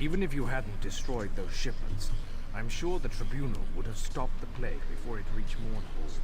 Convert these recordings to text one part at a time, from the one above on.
Even if you hadn't destroyed those shipments, I'm sure the Tribunal would have stopped the plague before it reached Mournhold.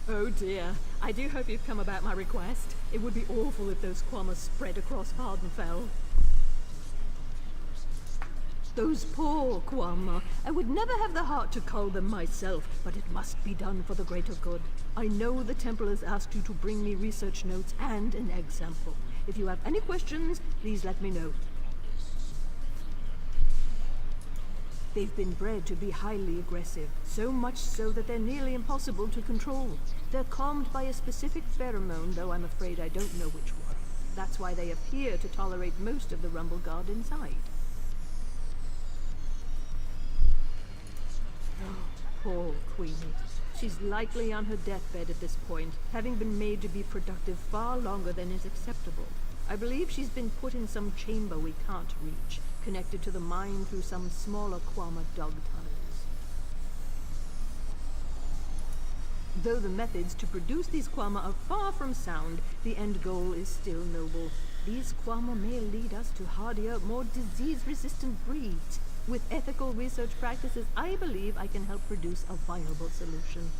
Oh dear. I do hope you've come about my request. It would be awful if those Quamas spread across Vardenfell. Those poor Quama. I would never have the heart to cull them myself, but it must be done for the greater good. I know the Temple has asked you to bring me research notes and an egg sample. If you have any questions, please let me know. They've been bred to be highly aggressive, so much so that they're nearly impossible to control. They're calmed by a specific pheromone, though I'm afraid I don't know which one. That's why they appear to tolerate most of the Rumble Guard inside. Oh, poor Queenie. She's likely on her deathbed at this point, having been made to be productive far longer than is acceptable. I believe she's been put in some chamber we can't reach, connected to the mine through some smaller Quama dug tunnels. Though the methods to produce these Quama are far from sound, the end goal is still noble. These Quama may lead us to hardier, more disease-resistant breeds. With ethical research practices, I believe I can help produce a viable solution.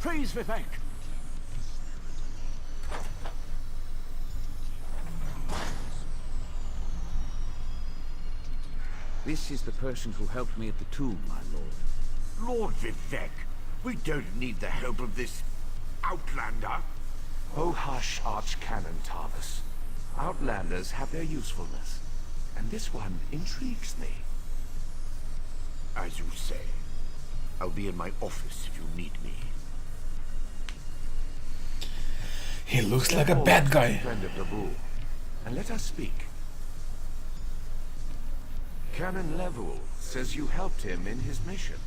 Praise Vivek! This is the person who helped me at the tomb, my lord. Lord Vivek, we don't need the help of this outlander. Oh hush, Archcanon Tarvis. Outlanders have their usefulness, and this one intrigues me. As you say. I'll be in my office if you need me. He looks like a bad guy. Friend of the Bull, and let us speak. Canon Level says you helped him in his mission.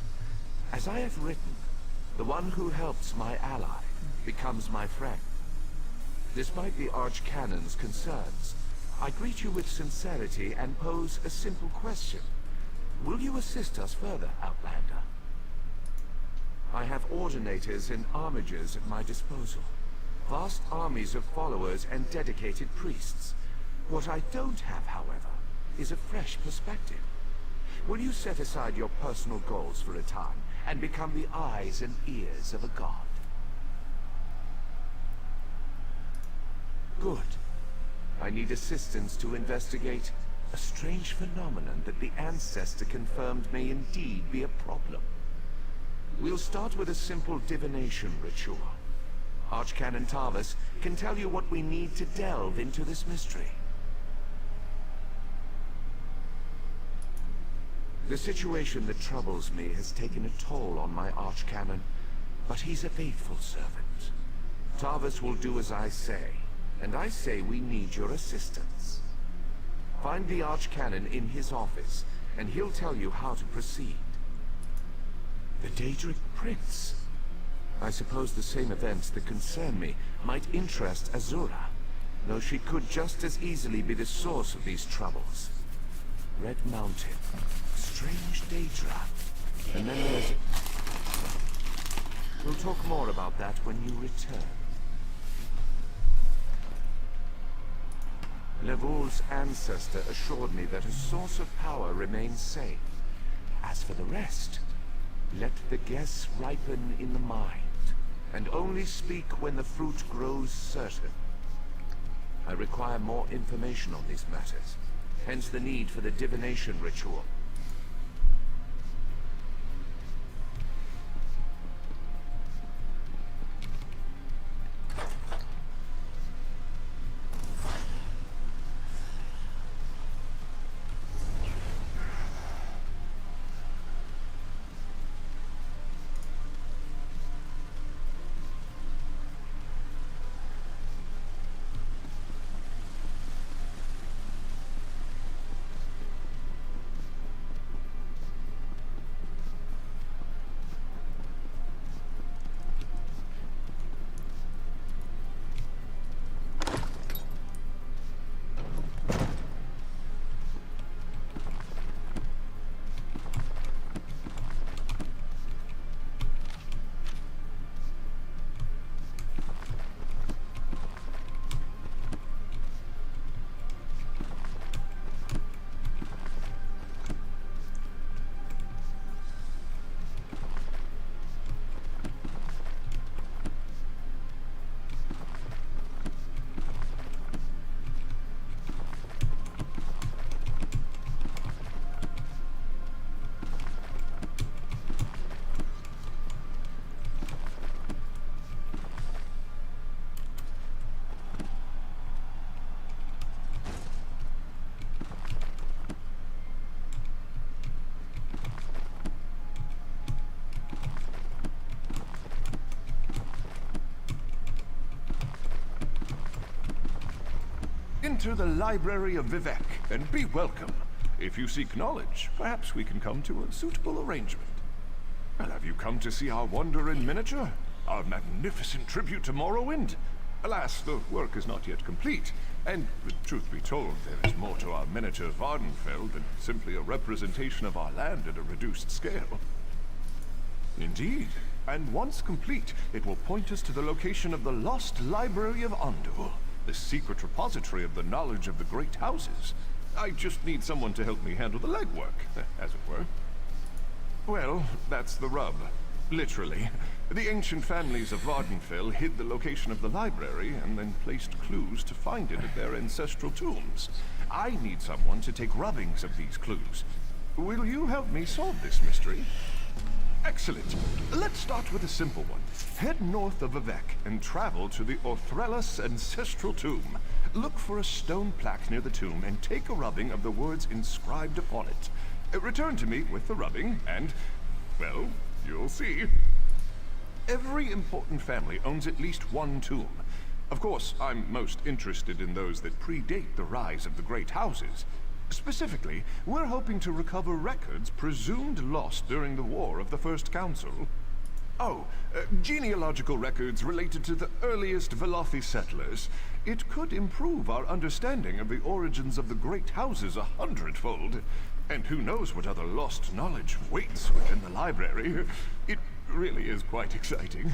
As I have written, the one who helps my ally becomes my friend. Despite the Archcanon's concerns, I greet you with sincerity and pose a simple question. Will you assist us further, Outlander? I have ordinators and armigers at my disposal. Vast armies of followers and dedicated priests. What I don't have, however, is a fresh perspective. Will you set aside your personal goals for a time and become the eyes and ears of a god? Good. I need assistance to investigate A strange phenomenon that the ancestor confirmed may indeed be a problem. We'll start with a simple divination ritual. Archcanon Tarvis can tell you what we need to delve into this mystery. The situation that troubles me has taken a toll on my Archcanon, but he's a faithful servant. Tarvis will do as I say, and I say we need your assistance. Find the Archcanon in his office, and he'll tell you how to proceed. The Daedric Prince. I suppose the same events that concern me might interest Azura, though she could just as easily be the source of these troubles. Red Mountain. Strange Daedra. And then there's... We'll talk more about that when you return. Levoul's ancestor assured me that a source of power remains safe. As for the rest, let the guess ripen in the mind, and only speak when the fruit grows certain. I require more information on these matters, hence the need for the divination ritual. Enter the Library of Vivec, and be welcome. If you seek knowledge, perhaps we can come to a suitable arrangement. Well, have you come to see our wonder in miniature? Our magnificent tribute to Morrowind? Alas, the work is not yet complete, and, truth be told, there is more to our miniature Vardenfell than simply a representation of our land at a reduced scale. Indeed, and once complete, it will point us to the location of the lost Library of Underul, the secret repository of the knowledge of the great houses. I just need someone to help me handle the legwork, as it were. Well, that's the rub. Literally. The ancient families of Vardenfell hid the location of the library and then placed clues to find it at their ancestral tombs. I need someone to take rubbings of these clues. Will you help me solve this mystery? Excellent. Let's start with a simple one. Head north of Vivec and travel to the Orthrellas ancestral tomb. Look for a stone plaque near the tomb and take a rubbing of the words inscribed upon it. Return to me with the rubbing and, well, you'll see. Every important family owns at least one tomb. Of course, I'm most interested in those that predate the rise of the great houses. Specifically, we're hoping to recover records presumed lost during the War of the First Council. Oh, genealogical records related to the earliest Velothi settlers. It could improve our understanding of the origins of the great houses 100-fold. And who knows what other lost knowledge waits within the library. It really is quite exciting.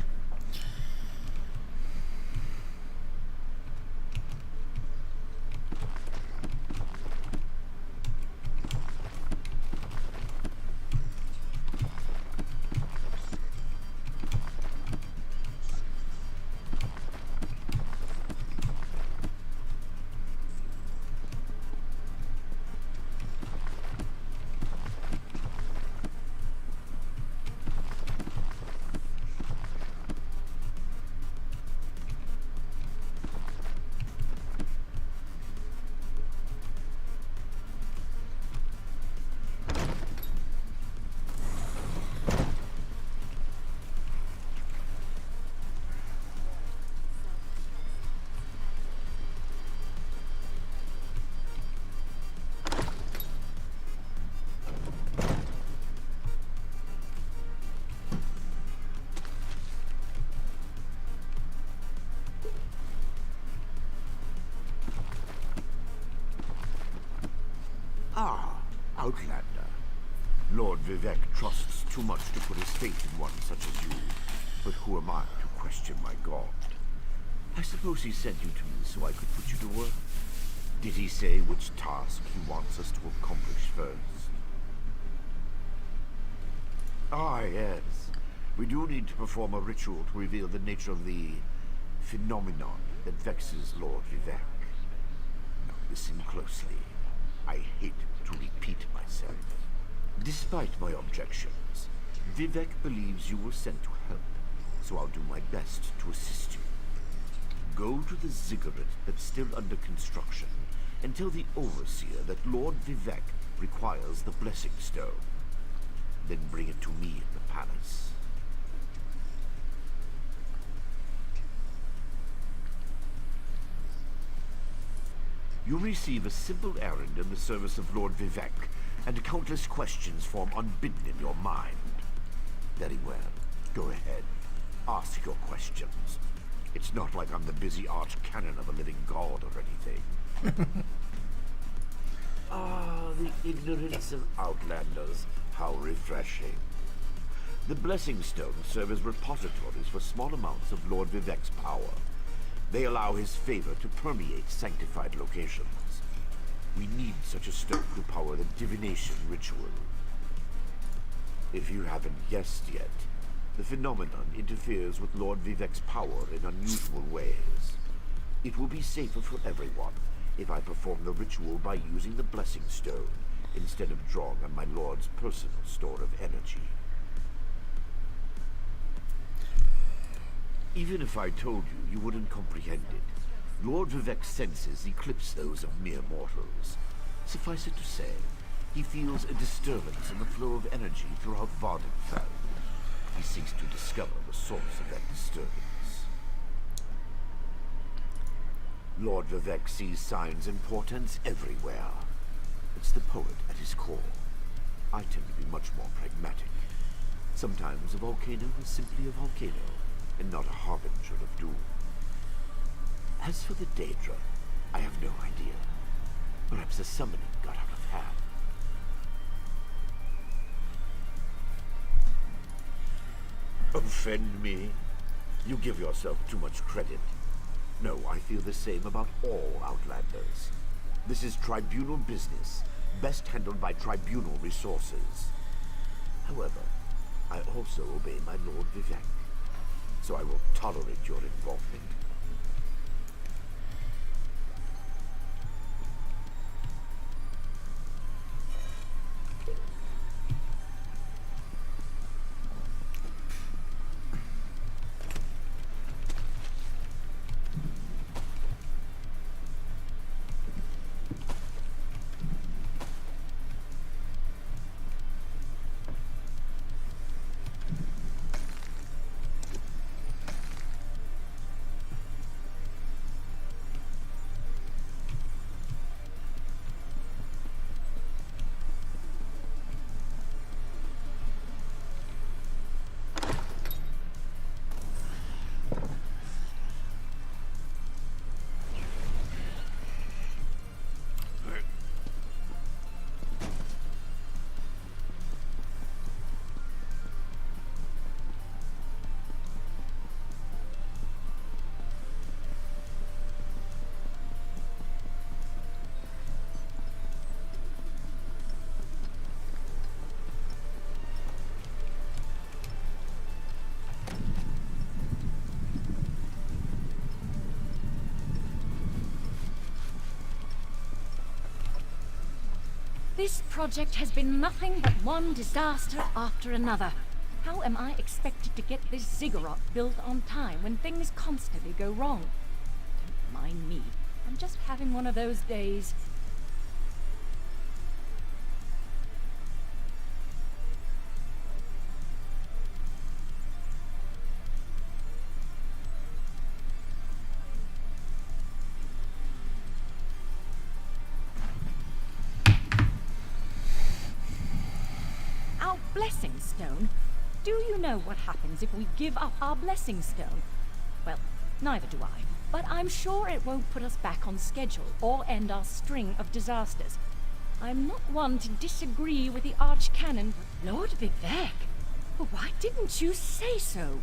Ah, Outlander. Lord Vivek trusts too much to put his faith in one such as you. But who am I to question my god? I suppose he sent you to me so I could put you to work. Did he say which task he wants us to accomplish first? Ah, yes. We do need to perform a ritual to reveal the nature of the phenomenon that vexes Lord Vivek. Now listen closely. I hate to repeat myself. Despite my objections, Vivek believes you were sent to help, so I'll do my best to assist you. Go to the ziggurat that's still under construction and tell the overseer that Lord Vivek requires the blessing stone. Then bring it to me in the palace. You'll receive a simple errand in the service of Lord Vivek, and countless questions form unbidden in your mind. Very well. Go ahead. Ask your questions. It's not like I'm the busy arch-canon of a living god or anything. Ah, the ignorance of Outlanders. How refreshing. The Blessing Stones serve as repositories for small amounts of Lord Vivek's power. They allow his favor to permeate sanctified locations. We need such a stone to power the divination ritual. If you haven't guessed yet, the phenomenon interferes with Lord Vivek's power in unusual ways. It will be safer for everyone if I perform the ritual by using the Blessing Stone instead of drawing on my Lord's personal store of energy. Even if I told you, you wouldn't comprehend it. Lord Vivek's senses eclipse those of mere mortals. Suffice it to say, he feels a disturbance in the flow of energy throughout Vardenfell. He seeks to discover the source of that disturbance. Lord Vivek sees signs and portents everywhere. It's the poet at his core. I tend to be much more pragmatic. Sometimes a volcano is simply a volcano, and not a harbinger of doom. As for the Daedra, I have no idea. Perhaps the summoning got out of hand. Offend me? You give yourself too much credit. No, I feel the same about all Outlanders. This is tribunal business, best handled by tribunal resources. However, I also obey my Lord Vivek, so I will tolerate your involvement. This project has been nothing but one disaster after another. How am I expected to get this ziggurat built on time when things constantly go wrong? Don't mind me. I'm just having one of those days. Blessing Stone? Do you know what happens if we give up our Blessing Stone? Well, neither do I. But I'm sure it won't put us back on schedule or end our string of disasters. I'm not one to disagree with the Archcanon, but Lord Vivek, well, why didn't you say so?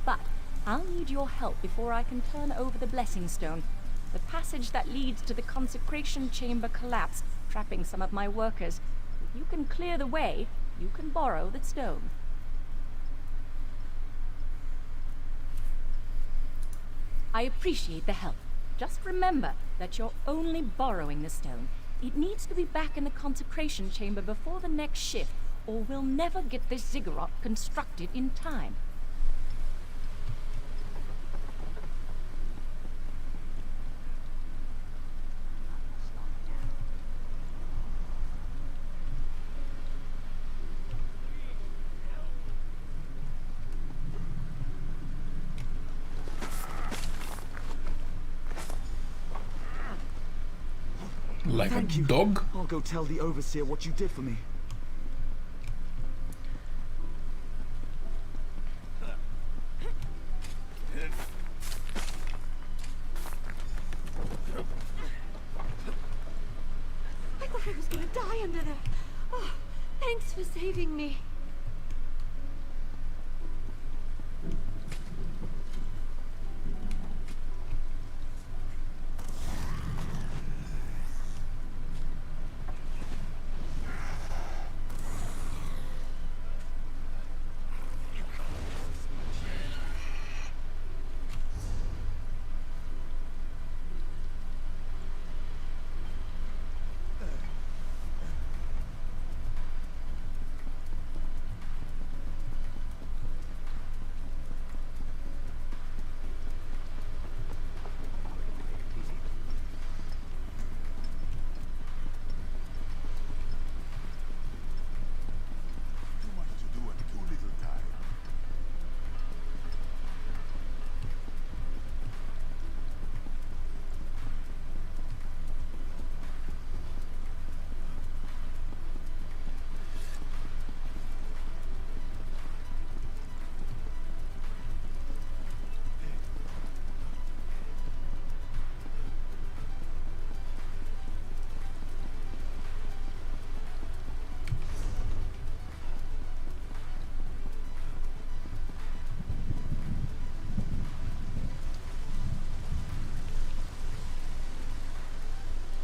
But I'll need your help before I can turn over the Blessing Stone. The passage that leads to the consecration chamber collapsed, trapping some of my workers. If you can clear the way, you can borrow the stone. I appreciate the help. Just remember that you're only borrowing the stone. It needs to be back in the consecration chamber before the next shift, or we'll never get this ziggurat constructed in time. Like a Thank you. dog? I'll go tell the overseer what you did for me. I thought I was gonna die under there. Oh, thanks for saving me.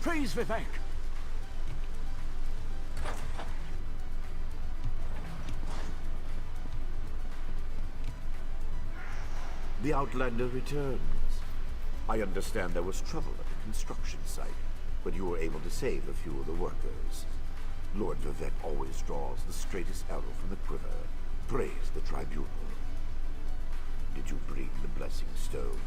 Praise Vivek! The Outlander returns. I understand there was trouble at the construction site, but you were able to save a few of the workers. Lord Vivek always draws the straightest arrow from the quiver. Praise the Tribunal. Did you bring the Blessing Stone?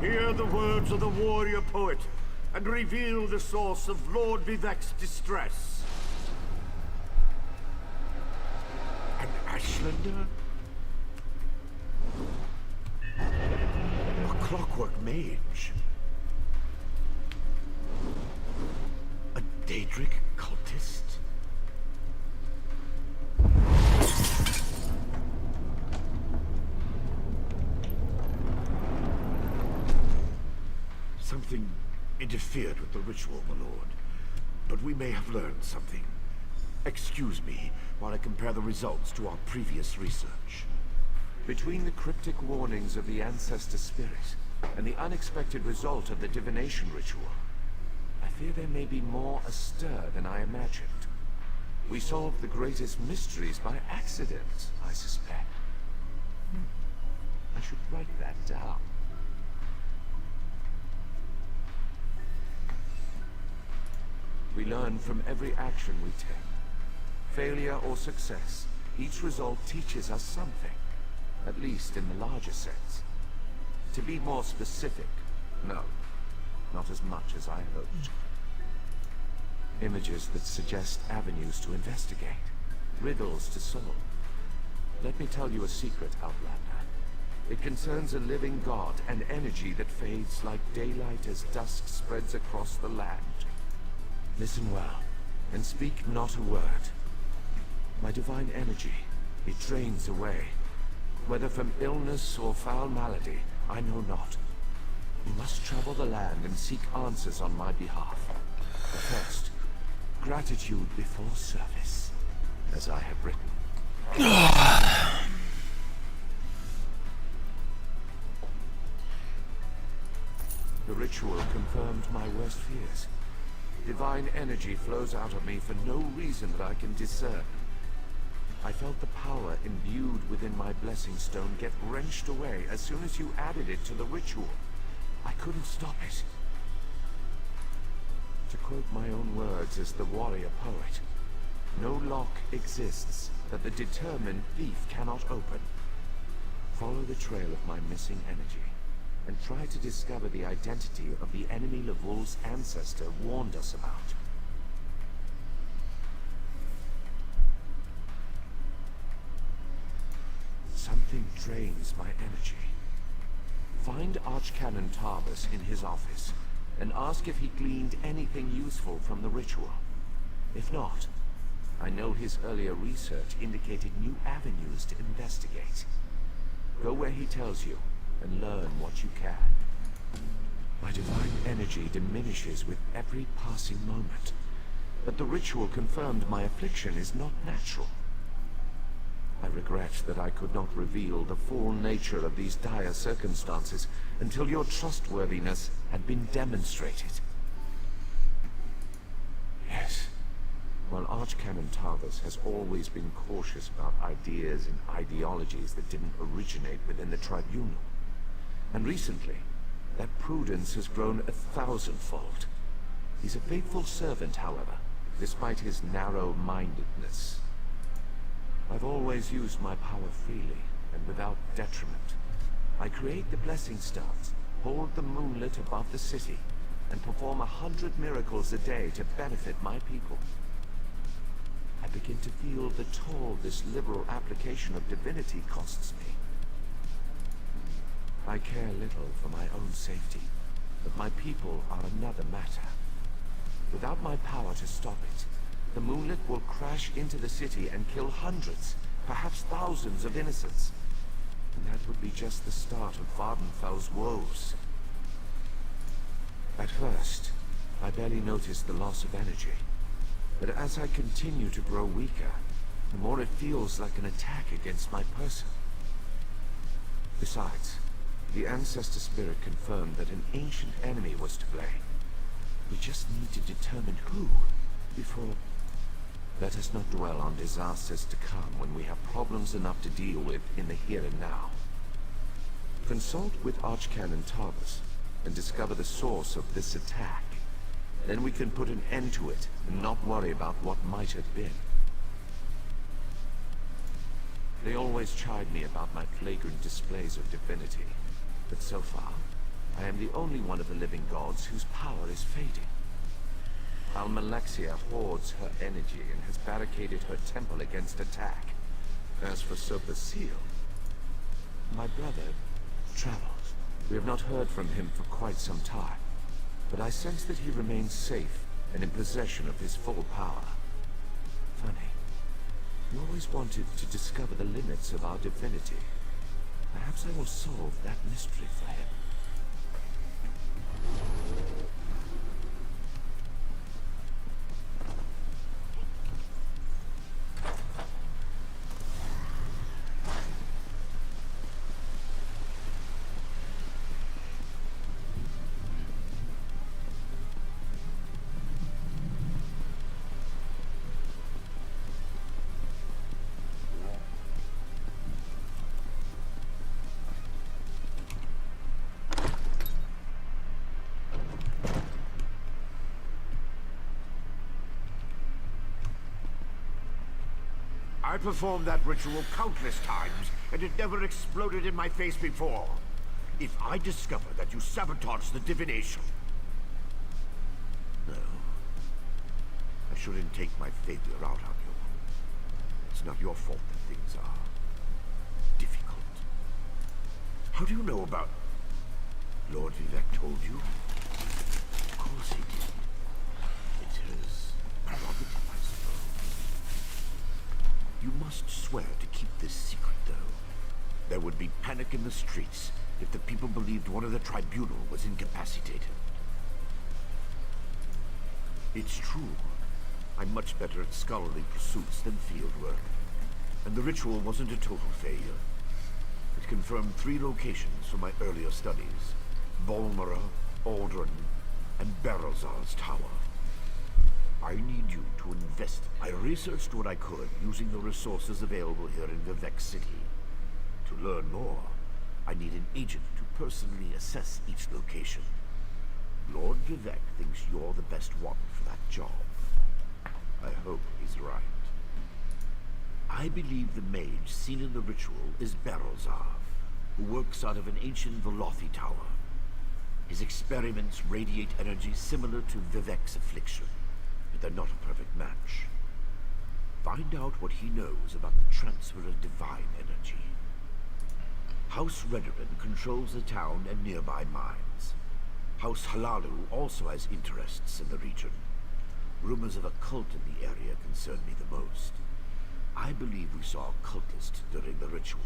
Hear the words of the warrior poet, and reveal the source of Lord Vivek's distress. An Ashlander? A clockwork mage? A Daedric cultist? Something interfered with the ritual, my lord. But we may have learned something. Excuse me while I compare the results to our previous research. Between the cryptic warnings of the ancestor spirit and the unexpected result of the divination ritual, I fear there may be more astir than I imagined. We solved the greatest mysteries by accident, I suspect. I should write that down. We learn from every action we take. Failure or success, each result teaches us something, at least in the larger sense. To be more specific, no, not as much as I hoped. Images that suggest avenues to investigate, riddles to solve. Let me tell you a secret, Outlander. It concerns a living god, an energy that fades like daylight as dusk spreads across the land. Listen well, and speak not a word. My divine energy, it drains away. Whether from illness or foul malady, I know not. You must travel the land and seek answers on my behalf. But first, gratitude before service, as I have written. The ritual confirmed my worst fears. Divine energy flows out of me for no reason that I can discern. I felt the power imbued within my blessing stone get wrenched away as soon as you added it to the ritual. I couldn't stop it. To quote my own words as the warrior poet, no lock exists that the determined thief cannot open. Follow the trail of my missing energy, and try to discover the identity of the enemy Levol's ancestor warned us about. Something drains my energy. Find Archcanon Tarbus in his office, and ask if he gleaned anything useful from the ritual. If not, I know his earlier research indicated new avenues to investigate. Go where he tells you, and learn what you can. My divine energy diminishes with every passing moment, but the ritual confirmed my affliction is not natural. I regret that I could not reveal the full nature of these dire circumstances until your trustworthiness had been demonstrated. Yes, while Archcanon Tarbus has always been cautious about ideas and ideologies that didn't originate within the Tribunal, and recently, that prudence has grown 1,000-fold. He's a faithful servant, however, despite his narrow-mindedness. I've always used my power freely, and without detriment. I create the blessing stones, hold the moonlit above the city, and perform 100 miracles a day to benefit my people. I begin to feel the toll this liberal application of divinity costs me. I care little for my own safety, but my people are another matter. Without my power to stop it, the moonlit will crash into the city and kill hundreds, perhaps thousands of innocents. And that would be just the start of Vardenfell's woes. At first, I barely noticed the loss of energy. But as I continue to grow weaker, the more it feels like an attack against my person. Besides, the Ancestor Spirit confirmed that an ancient enemy was to blame. We just need to determine who, before... Let us not dwell on disasters to come when we have problems enough to deal with in the here and now. Consult with Archcanon Tarbus and discover the source of this attack. Then we can put an end to it and not worry about what might have been. They always chide me about my flagrant displays of divinity, but so far, I am the only one of the living gods whose power is fading. Almalexia hoards her energy and has barricaded her temple against attack. As for Sopasil, my brother travels. We have not heard from him for quite some time, but I sense that he remains safe and in possession of his full power. Funny. I always wanted to discover the limits of our divinity. Perhaps I will solve that mystery for him. I performed that ritual countless times, and it never exploded in my face before. If I discover that you sabotage the divination... No. I shouldn't take my failure out on you. It's not your fault that things are... difficult. How do you know about... Lord Vivek told you? Of course he did. It is must swear to keep this secret, though. There would be panic in the streets if the people believed one of the tribunal was incapacitated. It's true. I'm much better at scholarly pursuits than field work. And the ritual wasn't a total failure. It confirmed 3 locations from my earlier studies. Volmara, Aldrin, and Barrelzar's tower. I need you to invest. I researched what I could using the resources available here in Vivec City. To learn more, I need an agent to personally assess each location. Lord Vivec thinks you're the best one for that job. I hope he's right. I believe the mage seen in the ritual is Barrelzar, who works out of an ancient Velothi tower. His experiments radiate energy similar to Vivec's affliction, but they're not a perfect match. Find out what he knows about the transfer of divine energy. House Redoran controls the town and nearby mines. House Halalu also has interests in the region. Rumors of a cult in the area concern me the most. I believe we saw a cultist during the ritual.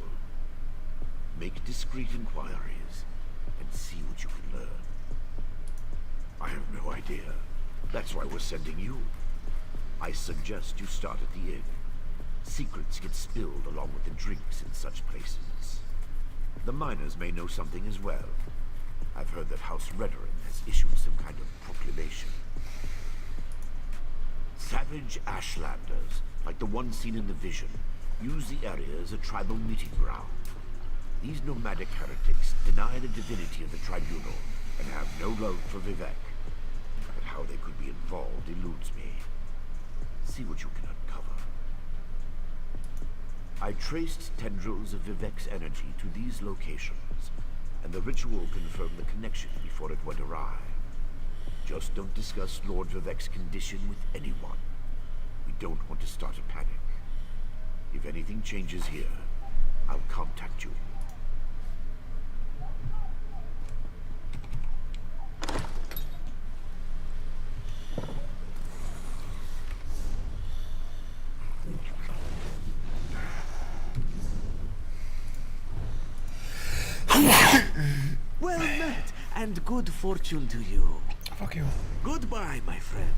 Make discreet inquiries and see what you can learn. I have no idea. That's why we're sending you. I suggest you start at the inn. Secrets get spilled along with the drinks in such places. The miners may know something as well. I've heard that House Redoran has issued some kind of proclamation. Savage Ashlanders, like the one seen in the vision, use the area as a tribal meeting ground. These nomadic heretics deny the divinity of the tribunal and have no love for Vivec. But how they could be involved eludes me. See what you can uncover. I traced tendrils of Vivec's energy to these locations, and the ritual confirmed the connection before it went awry. Just don't discuss Lord Vivec's condition with anyone. We don't want to start a panic. If anything changes here, I'll contact you. Well met, and good fortune to you. Fuck you. Goodbye, my friend.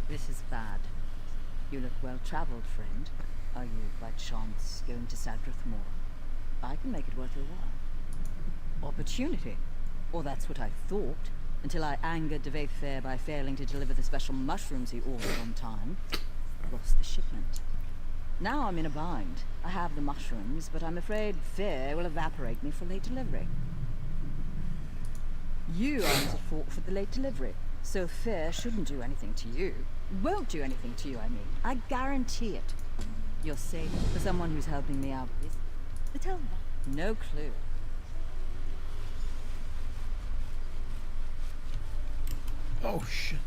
This is bad. You look well-traveled, friend. Are you, by chance, going to Sadrith Moor? I can make it worth your while. Opportunity. Or that's what I thought, until I angered de Fair by failing to deliver the special mushrooms he ordered on time. Lost the shipment. Now I'm in a bind. I have the mushrooms, but I'm afraid Fair will evaporate me for late delivery. You aren't at fault for the late delivery, so Fair shouldn't do anything to you. Won't do anything to you, I mean. I guarantee it. You're safe for someone who's helping me out with this. Tell me. No clue. Oh shit.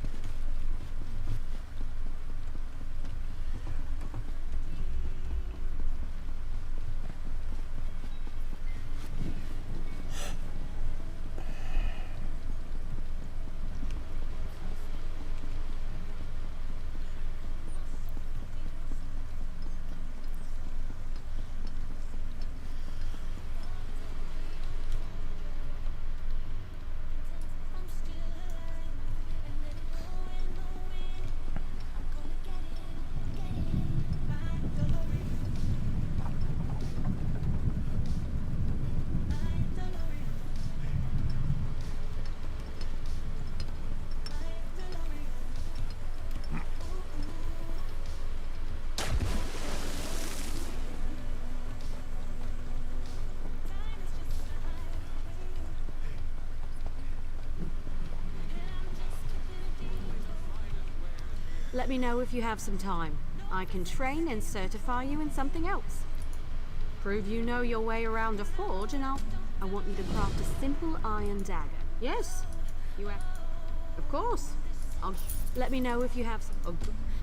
Let me know if you have some time. I can train and certify you in something else. Prove you know your way around a forge and I want you to craft a simple iron dagger. Yes, you have... Of course. Let me know if you have some...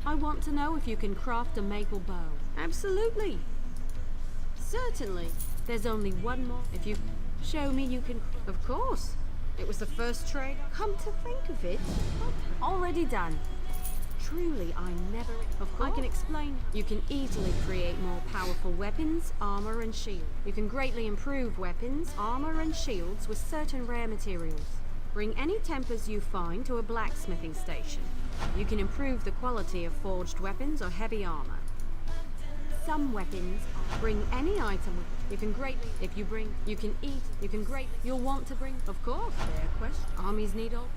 I want to know if you can craft a maple bow. Absolutely. Certainly. There's only one more. If you show me you can... Of course. It was the first trade. Come to think of it. Already done. Truly, I never... Of course. I can explain. You can easily create more powerful weapons, armor, and shields. You can greatly improve weapons, armor, and shields with certain rare materials. Bring any tempers you find to a blacksmithing station. You can improve the quality of forged weapons or heavy armor. Some weapons bring any item with you can greatly if you bring you can eat you can great you'll want to bring of course fair question armies need all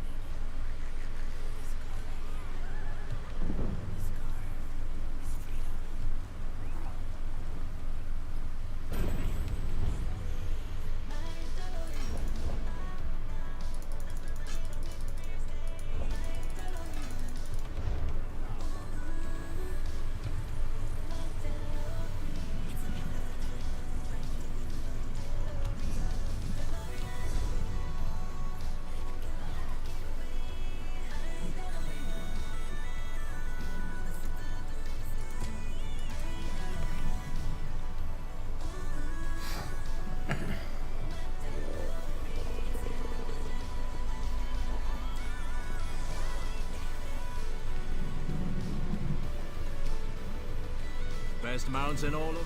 Best mounts in all of...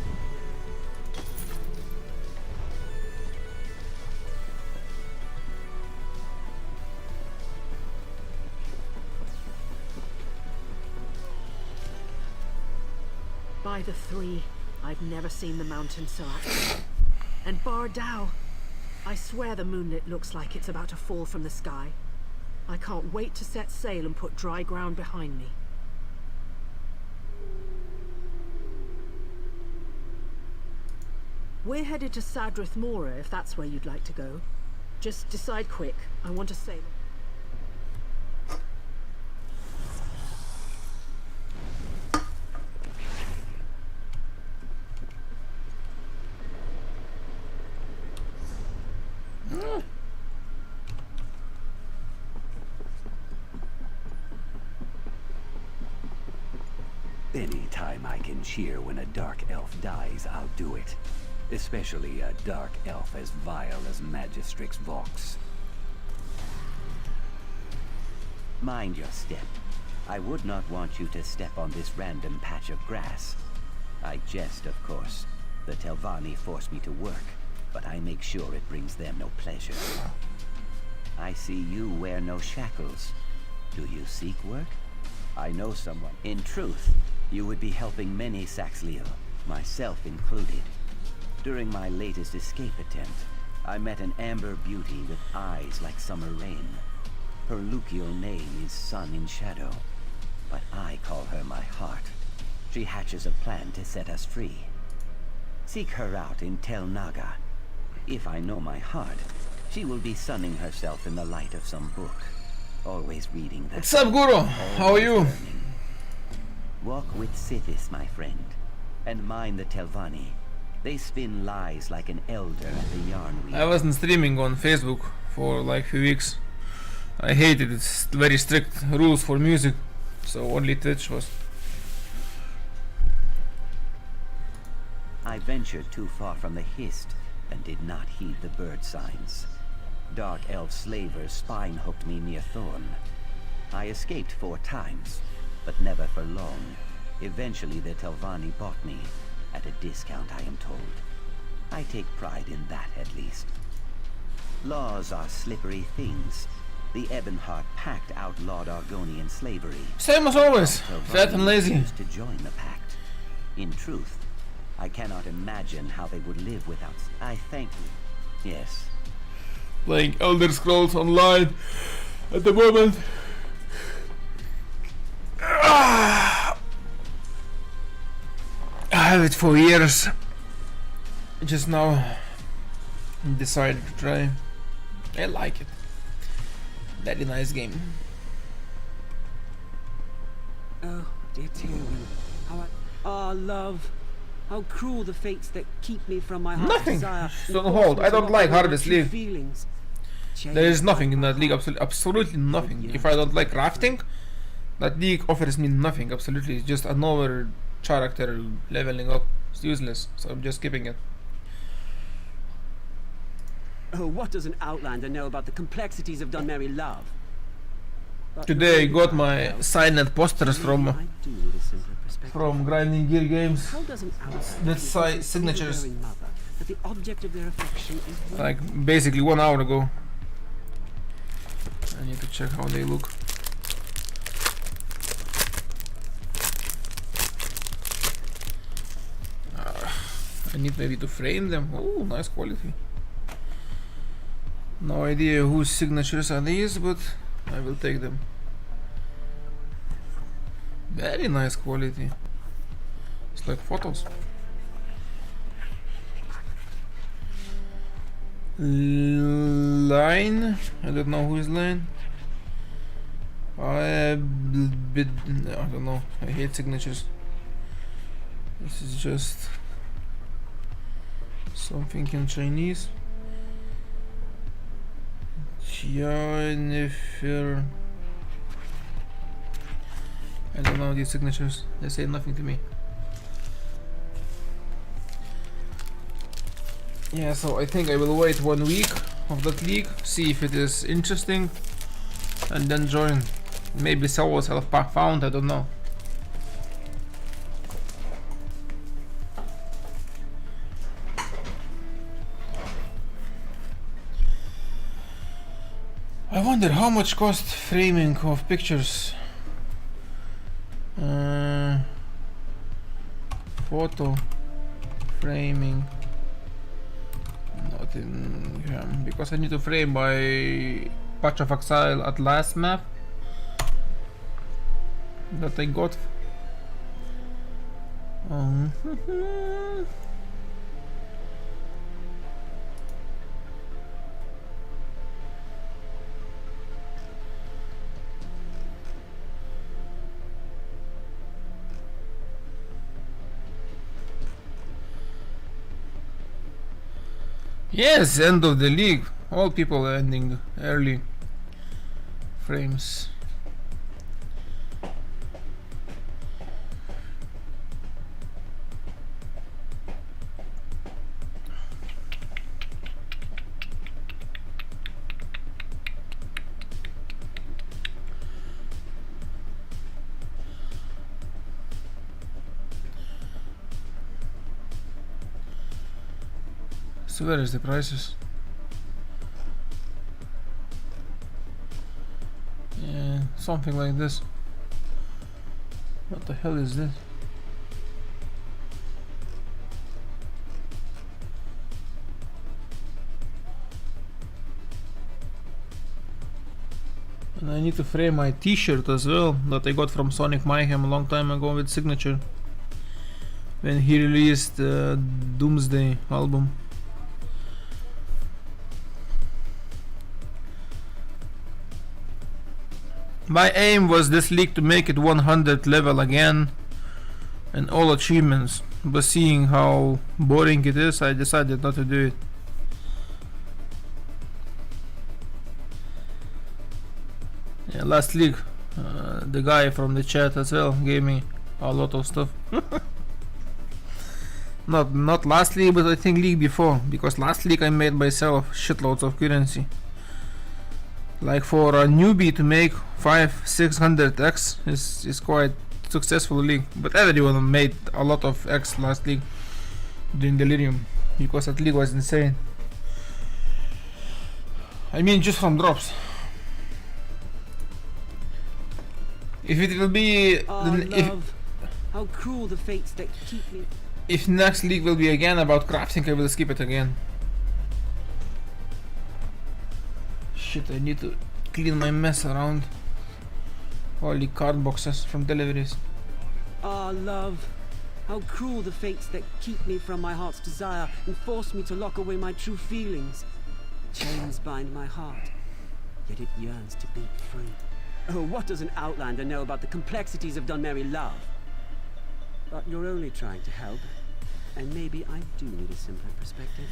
By the three, I've never seen the mountain so active. And bar Dow, I swear the moonlit looks like it's about to fall from the sky. I can't wait to set sail and put dry ground behind me. We're headed to Sadrith Mora, if that's where you'd like to go. Just decide quick. I want to sail. Any time I can cheer when a dark elf dies, I'll do it. Especially a dark elf as vile as Magistrix Vox. Mind your step. I would not want you to step on this random patch of grass. I jest, of course. The Telvanni force me to work, but I make sure it brings them no pleasure. I see you wear no shackles. Do you seek work? I know someone. In truth, you would be helping many Saxhleel, myself included. During my latest escape attempt, I met an amber beauty with eyes like summer rain. Her Lucial name is Sun in Shadow, but I call her my heart. She hatches a plan to set us free. Seek her out in Tel Naga. If I know my heart, she will be sunning herself in the light of some book, always reading that. What's up, Guru? How are you? Learning. Walk with Sithis, my friend, and mind the Telvanni. They spin lies like an elder at the yarn wheel. I wasn't streaming on Facebook for like few weeks. I hate it. It's very strict rules for music, so only Twitch was. I ventured too far from the Hist and did not heed the bird signs. Dark elf slavers spine-hooked me near Thorn. I escaped 4 times, but never for long. Eventually the Telvanni bought me, at a discount I am told. I take pride in that at least. Laws are slippery things. The Ebonheart Pact outlawed Argonian slavery. Same as always, fat and lazy. To join the pact. In truth, I cannot imagine how they would live without... I thank you. Yes. Playing Elder Scrolls Online at the moment. I have it for years. Just now decided to try. I like it. Very nice game. Oh, dear Tywin, how I... Ah, love. How cruel the fates that keep me from my heart's Nothing. desire. Stronghold. I don't like Harvest League. Feelings. There is nothing in that league. Absolutely nothing. If I don't like crafting, that league offers me nothing. Absolutely. It's just another character leveling up. It's useless. So I'm just skipping it. Oh, what does an outlander know about the complexities of Dunmerry love? But Today I got my signed posters from Grinding Gear Games. How does an That's signatures. mother that the object of their affection is Like basically 1 hour ago. I need to check how they look. I need maybe to frame them. Oh, nice quality. No idea whose signatures are these, but I will take them. Very nice quality. It's like photos. Line. I don't know who is Line. I don't know. I hate signatures. This is just something in Chinese. Jennifer. I don't know these signatures. They say nothing to me. Yeah, so I think I will wait 1 week of that league, see if it is interesting, and then join. Maybe sell myself found, I don't know. I wonder how much cost framing of pictures. Photo framing. Not in because I need to frame by Patch of Exile at last map that I got. Yes, end of the league. All people are ending early frames. So where is the prices? Yeah, something like this. What the hell is this? And I need to frame my t-shirt as well that I got from Sonic Mayhem a long time ago with signature when he released the Doomsday album. My aim was this league to make it 100 level again and all achievements, but seeing how boring it is, I decided not to do it. Yeah, last league, the guy from the chat as well gave me a lot of stuff. Not last league, but I think league before, because last league I made myself shitloads of currency. Like for a newbie to make 500-600x is quite successful league, but everyone made a lot of x last league during Delirium because that league was insane. I mean just from drops. If it will be how cruel the fates that keep me. If next league will be again about crafting, I will skip it again. Shit, I need to clean my mess around all the card boxes from deliveries. Ah, love, how cruel the fates that keep me from my heart's desire and force me to lock away my true feelings. Chains bind my heart, yet it yearns to beat free. Oh, what does an outlander know about the complexities of Dunmerry love? But you're only trying to help, and maybe I do need a simpler perspective.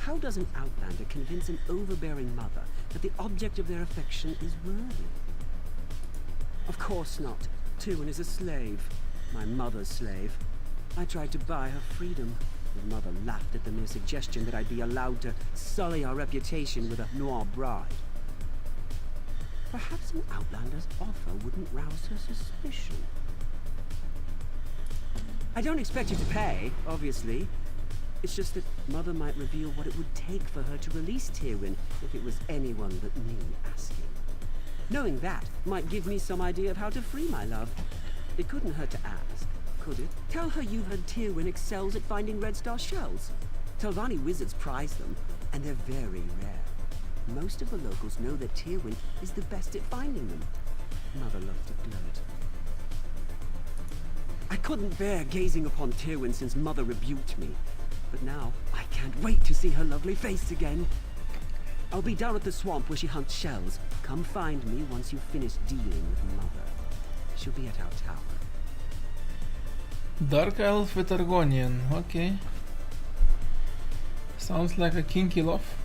How does an outlander convince an overbearing mother that the object of their affection is worthy? Of course not. Tywin is a slave. My mother's slave. I tried to buy her freedom. Her mother laughed at the mere suggestion that I'd be allowed to sully our reputation with a noir bride. Perhaps an outlander's offer wouldn't rouse her suspicion. I don't expect you to pay, obviously. It's just that Mother might reveal what it would take for her to release Tywin if it was anyone but me asking. Knowing that might give me some idea of how to free my love. It couldn't hurt to ask, could it? Tell her you've heard Tywin excels at finding Red Star shells. Telvanni wizards prize them, and they're very rare. Most of the locals know that Tywin is the best at finding them. Mother loved to gloat. I couldn't bear gazing upon Tywin since Mother rebuked me. But now, I can't wait to see her lovely face again. I'll be down at the swamp where she hunts shells. Come find me once you've finished dealing with Mother. She'll be at our tower. Dark Elf with Argonian, okay. Sounds like a kinky love.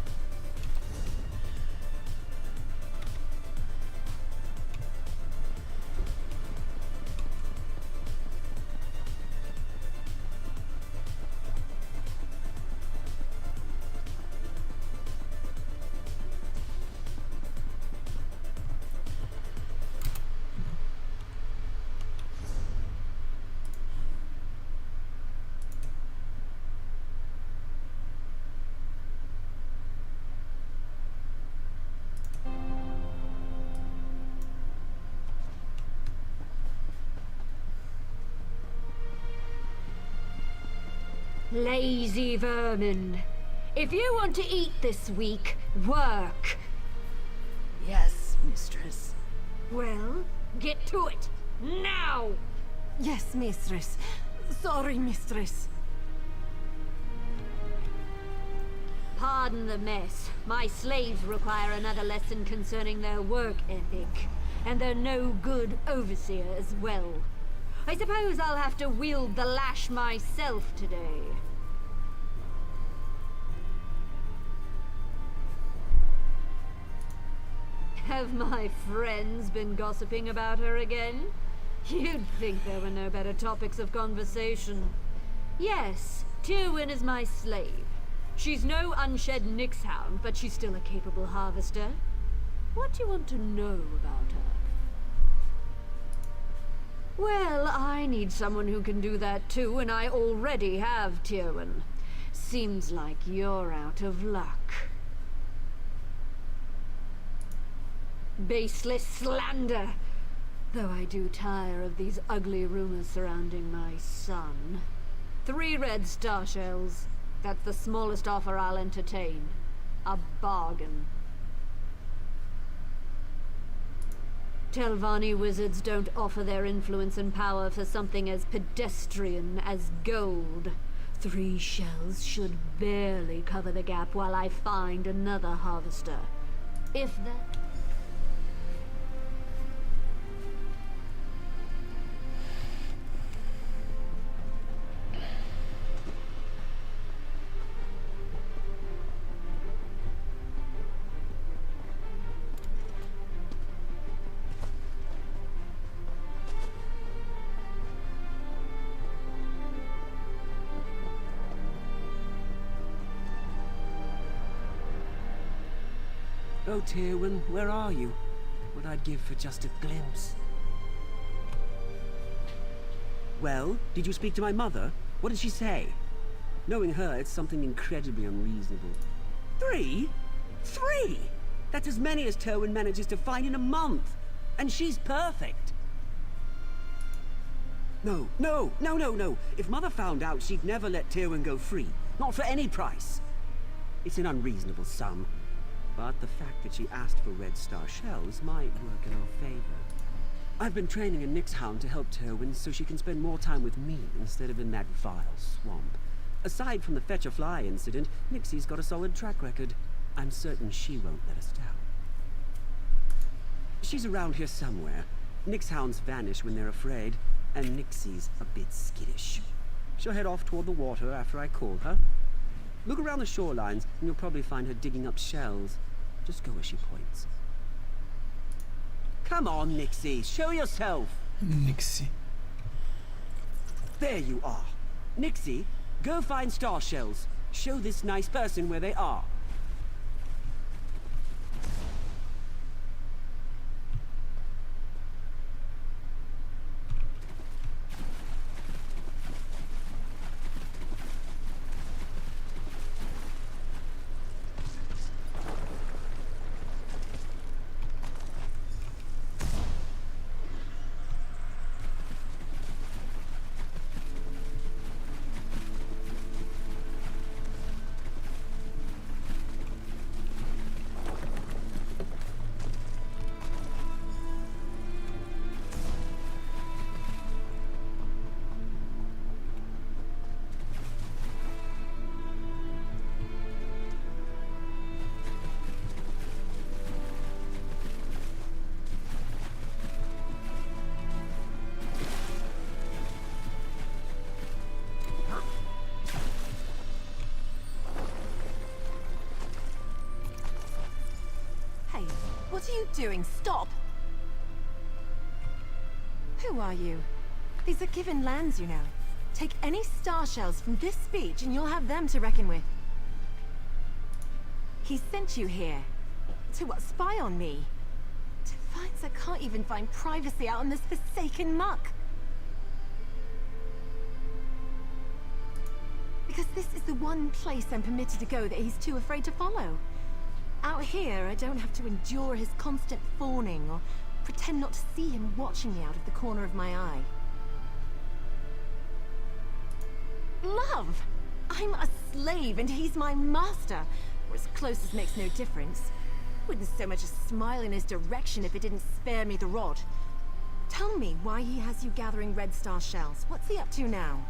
Lazy vermin. If you want to eat this week, work. Yes, mistress. Well, get to it. Now! Yes, mistress. Sorry, mistress. Pardon the mess. My slaves require another lesson concerning their work ethic. And they're no good overseer as well. I suppose I'll have to wield the lash myself today. Have my friends been gossiping about her again? You'd think there were no better topics of conversation. Yes, Tywin is my slave. She's no unshed Nixhound, but she's still a capable harvester. What do you want to know about her? Well, I need someone who can do that too, and I already have Tywin. Seems like you're out of luck. Baseless slander! Though I do tire of these ugly rumors surrounding my son. 3 red star shells. That's the smallest offer I'll entertain. A bargain. Telvanni wizards don't offer their influence and power for something as pedestrian as gold. 3 shells should barely cover the gap while I find another harvester. If that... Oh, Tywin, where are you? What I'd give for just a glimpse. Well, did you speak to my mother? What did she say? Knowing her, it's something incredibly unreasonable. 3? 3? That's as many as Tywin manages to find in a month. And she's perfect. No. If Mother found out, she'd never let Tywin go free. Not for any price. It's an unreasonable sum. But the fact that she asked for Red Star shells might work in our favor. I've been training a Nixhound to help Tywin so she can spend more time with me instead of in that vile swamp. Aside from the Fetch a Fly incident, Nixie's got a solid track record. I'm certain she won't let us down. She's around here somewhere. Nyx hounds vanish when they're afraid, and Nixie's a bit skittish. She'll head off toward the water after I call her. Look around the shorelines, and you'll probably find her digging up shells. Just go where she points. Come on, Nixie, show yourself! Nixie. There you are. Nixie, go find star shells. Show this nice person where they are. What are you doing? Stop! Who are you? These are given lands, you know. Take any star shells from this beach and you'll have them to reckon with. He sent you here. To what, spy on me? To find I can't even find privacy out in this forsaken muck. Because this is the one place I'm permitted to go that he's too afraid to follow. Out here, I don't have to endure his constant fawning or pretend not to see him watching me out of the corner of my eye. Love! I'm a slave and he's my master, or as close as makes no difference. Wouldn't so much as smile in his direction if it didn't spare me the rod. Tell me why he has you gathering red star shells. What's he up to now?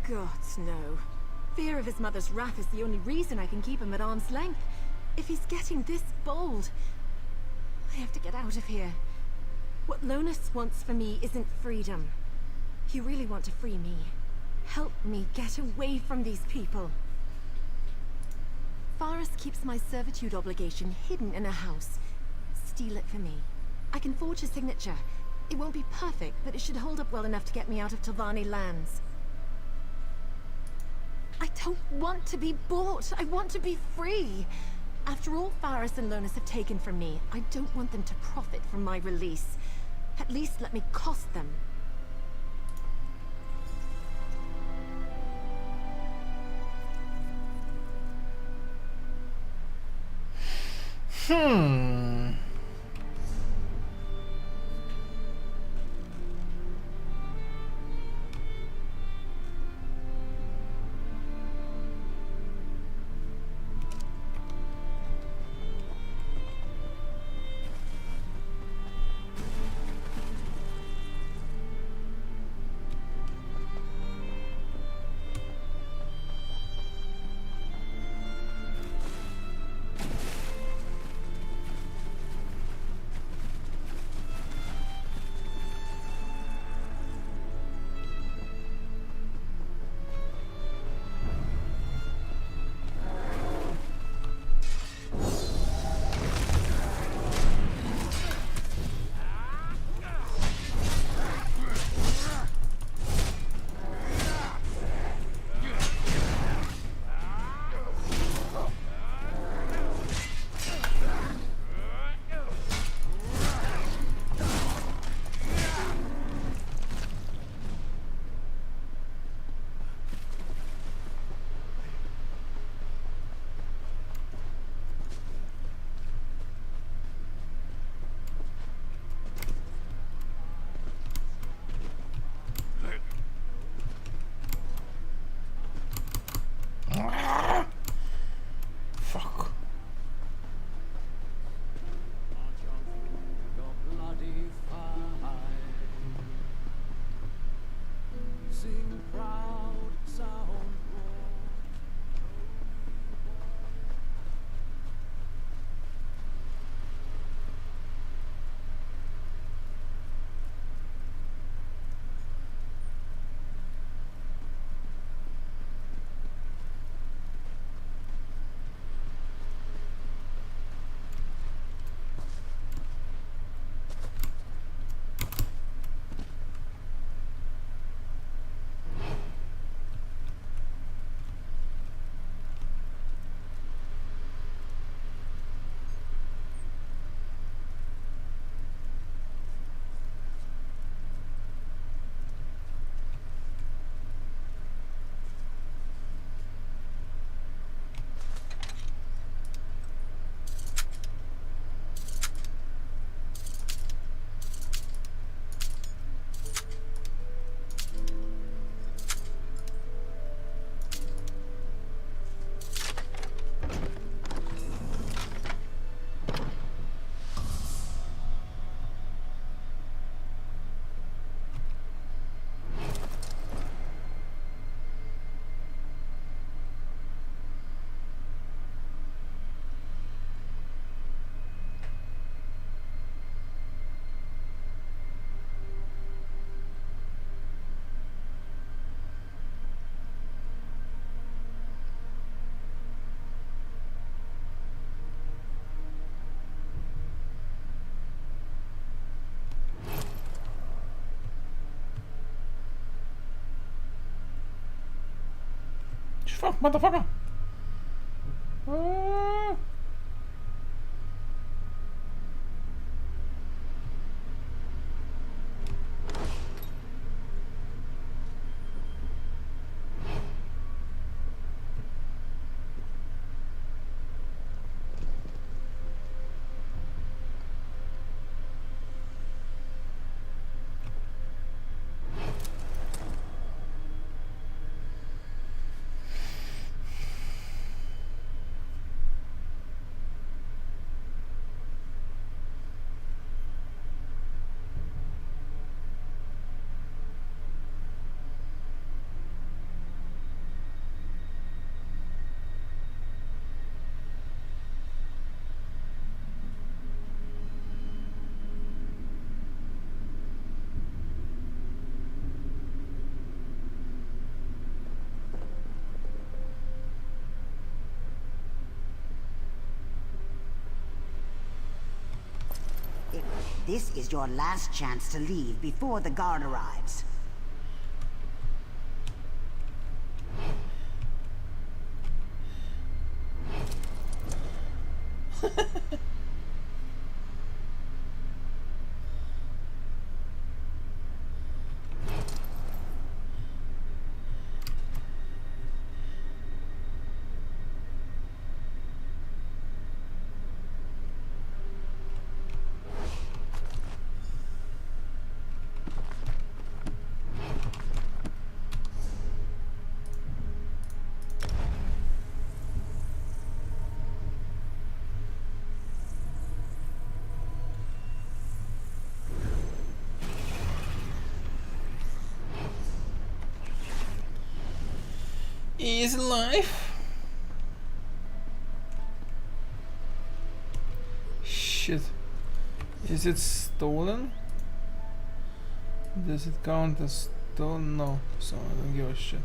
Gods, no. Fear of his mother's wrath is the only reason I can keep him at arm's length. If he's getting this bold, I have to get out of here. What Lonus wants for me isn't freedom. You really want to free me. Help me get away from these people. Faris keeps my servitude obligation hidden in a house. Steal it for me. I can forge a signature. It won't be perfect, but it should hold up well enough to get me out of Telvanni lands. I don't want to be bought. I want to be free. After all Faris and Lonus have taken from me, I don't want them to profit from my release. At least let me cost them. Fuck, motherfucker! This is your last chance to leave before the guard arrives. Easy life. Shit. Is it stolen? Does it count as stolen? No, so I don't give a shit.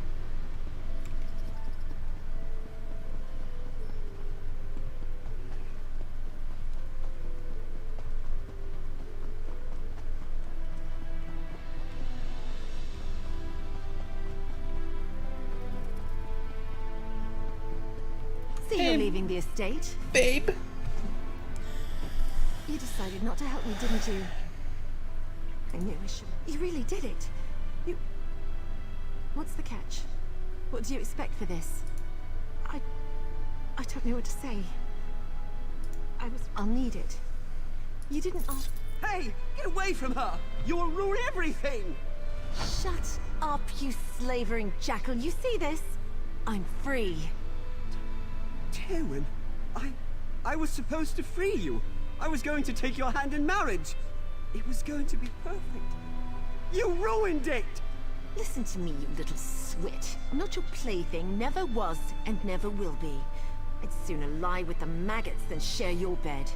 You're leaving the estate. Babe. You decided not to help me, didn't you? I knew I should. You really did it. You... What's the catch? What do you expect for this? I don't know what to say. I'll need it. You didn't ask... Hey! Get away from her! You'll ruin everything! Shut up, you slavering jackal. You see this? I'm free. Tywin, I was supposed to free you. I was going to take your hand in marriage. It was going to be perfect. You ruined it! Listen to me, you little swit. I'm not your plaything, never was, and never will be. I'd sooner lie with the maggots than share your bed.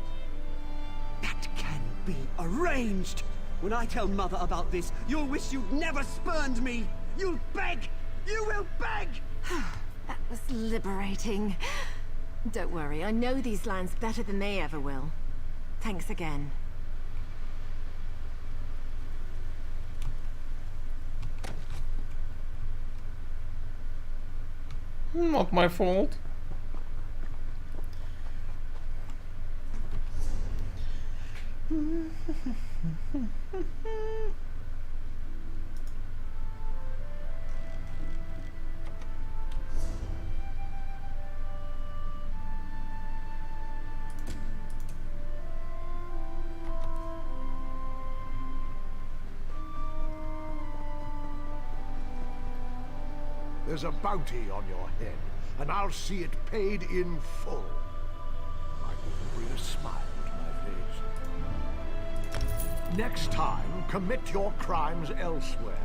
That can be arranged! When I tell Mother about this, you'll wish you'd never spurned me! You'll beg! You will beg! That was liberating. Don't worry, I know these lands better than they ever will. Thanks again. Not my fault. There's a bounty on your head, and I'll see it paid in full. I will bring a smile to my face. Next time, commit your crimes elsewhere.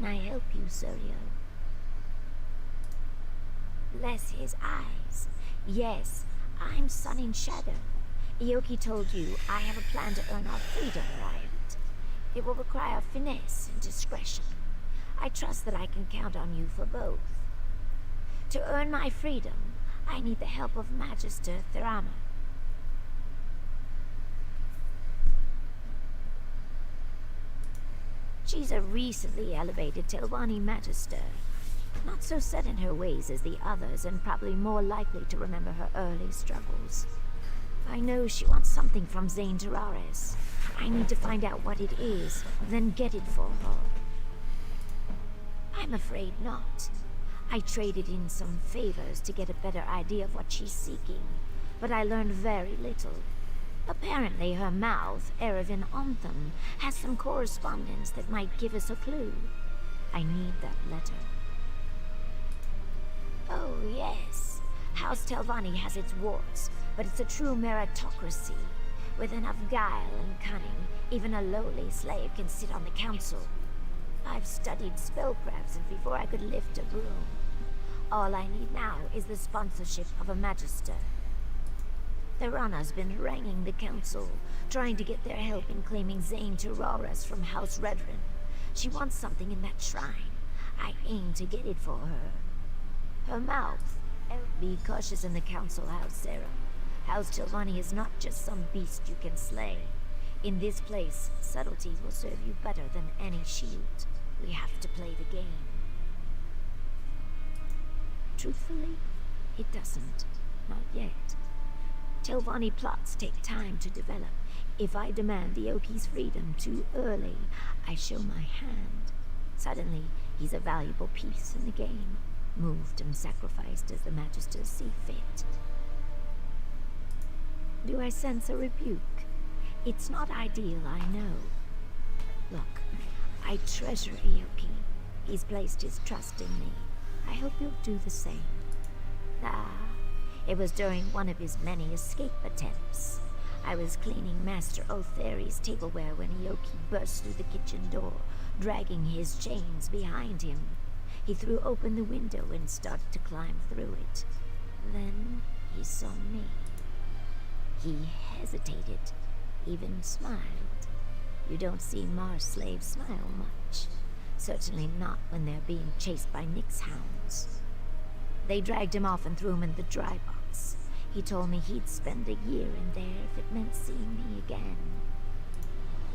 can I help you, Suryo? Bless his eyes. Yes, I'm Sun in Shadow. Ioki told you I have a plan to earn our freedom, right? It will require finesse and discretion. I trust that I can count on you for both. To earn my freedom, I need the help of Magister Thurama. She's a recently elevated Telvanni Magister. Not so set in her ways as the others, and probably more likely to remember her early struggles. I know she wants something from Zane Tararis. I need to find out what it is, then get it for her. I'm afraid not. I traded in some favors to get a better idea of what she's seeking, but I learned very little. Apparently her mouth, Erevin Ontham, has some correspondence that might give us a clue. I need that letter. Oh, yes. House Telvanni has its warts, but it's a true meritocracy. With enough guile and cunning, even a lowly slave can sit on the council. I've studied spellcraft since before I could lift a broom. All I need now is the sponsorship of a magister. Thurana's been haranguing the council, trying to get their help in claiming Zane Tararis from House Redrin. She wants something in that shrine. I aim to get it for her. Her mouth. Be cautious in the council house, Sarah. House Telvanni is not just some beast you can slay. In this place, subtlety will serve you better than any shield. We have to play the game. Truthfully, it doesn't. Not yet. Telvanni plots take time to develop. If I demand Ioki's freedom too early, I show my hand. Suddenly, he's a valuable piece in the game, moved and sacrificed as the Magisters see fit. Do I sense a rebuke? It's not ideal, I know. Look, I treasure Ioki. He's placed his trust in me. I hope you'll do the same. It was during one of his many escape attempts. I was cleaning Master Otheri's tableware when Ioki burst through the kitchen door, dragging his chains behind him. He threw open the window and started to climb through it. Then he saw me. He hesitated, even smiled. You don't see Mars slaves smile much. Certainly not when they're being chased by Nyx hounds. They dragged him off and threw him in the dry box. He told me he'd spend a year in there if it meant seeing me again.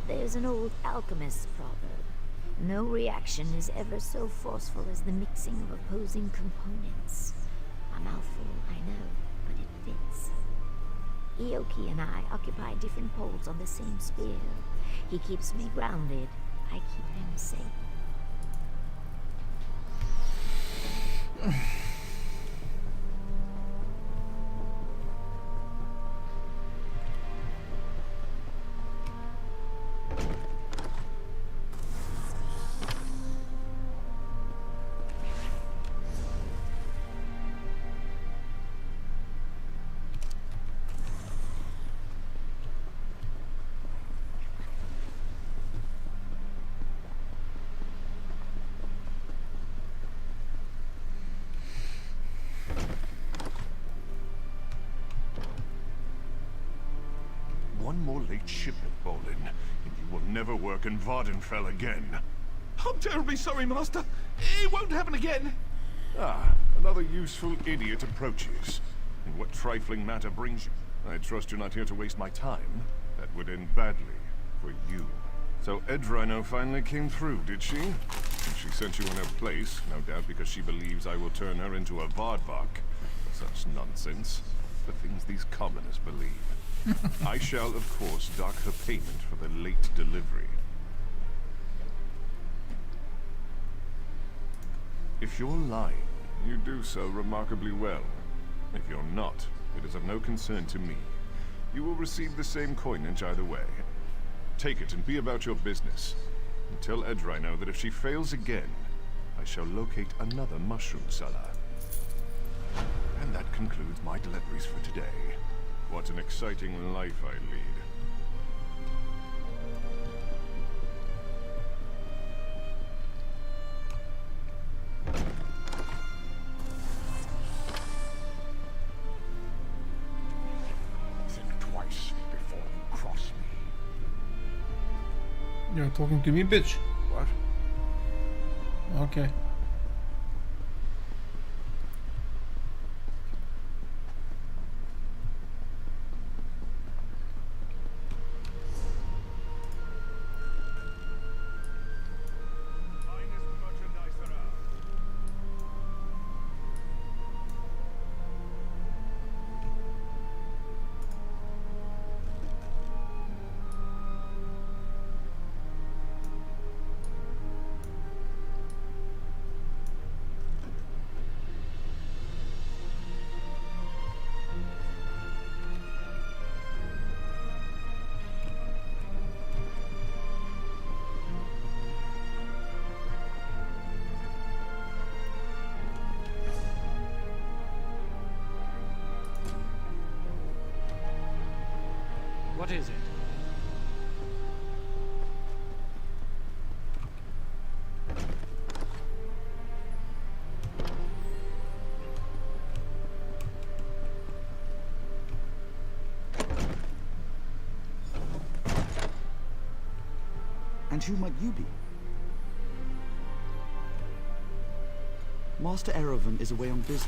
There's an old alchemist's proverb. No reaction is ever so forceful as the mixing of opposing components. A mouthful, I know, but it fits. Ioki and I occupy different poles on the same spear. He keeps me grounded. I keep him safe. One more late shipment, Bolin, and you will never work in Vardenfell again. I'm terribly sorry, Master. It won't happen again. Ah, another useful idiot approaches. And what trifling matter brings you? I trust you're not here to waste my time. That would end badly for you. So Edraino finally came through, did she? And she sent you in her place, no doubt because she believes I will turn her into a Vardvak. Such nonsense. The things these commoners believe. I shall, of course, dock her payment for the late delivery. If you're lying, you do so remarkably well. If you're not, it is of no concern to me. You will receive the same coinage either way. Take it and be about your business. And tell Edraino that if she fails again, I shall locate another mushroom seller. And that concludes my deliveries for today. What an exciting life I lead. You're talking to me, bitch? What? Okay. What is it? And who might you be? Master Erevan is away on business.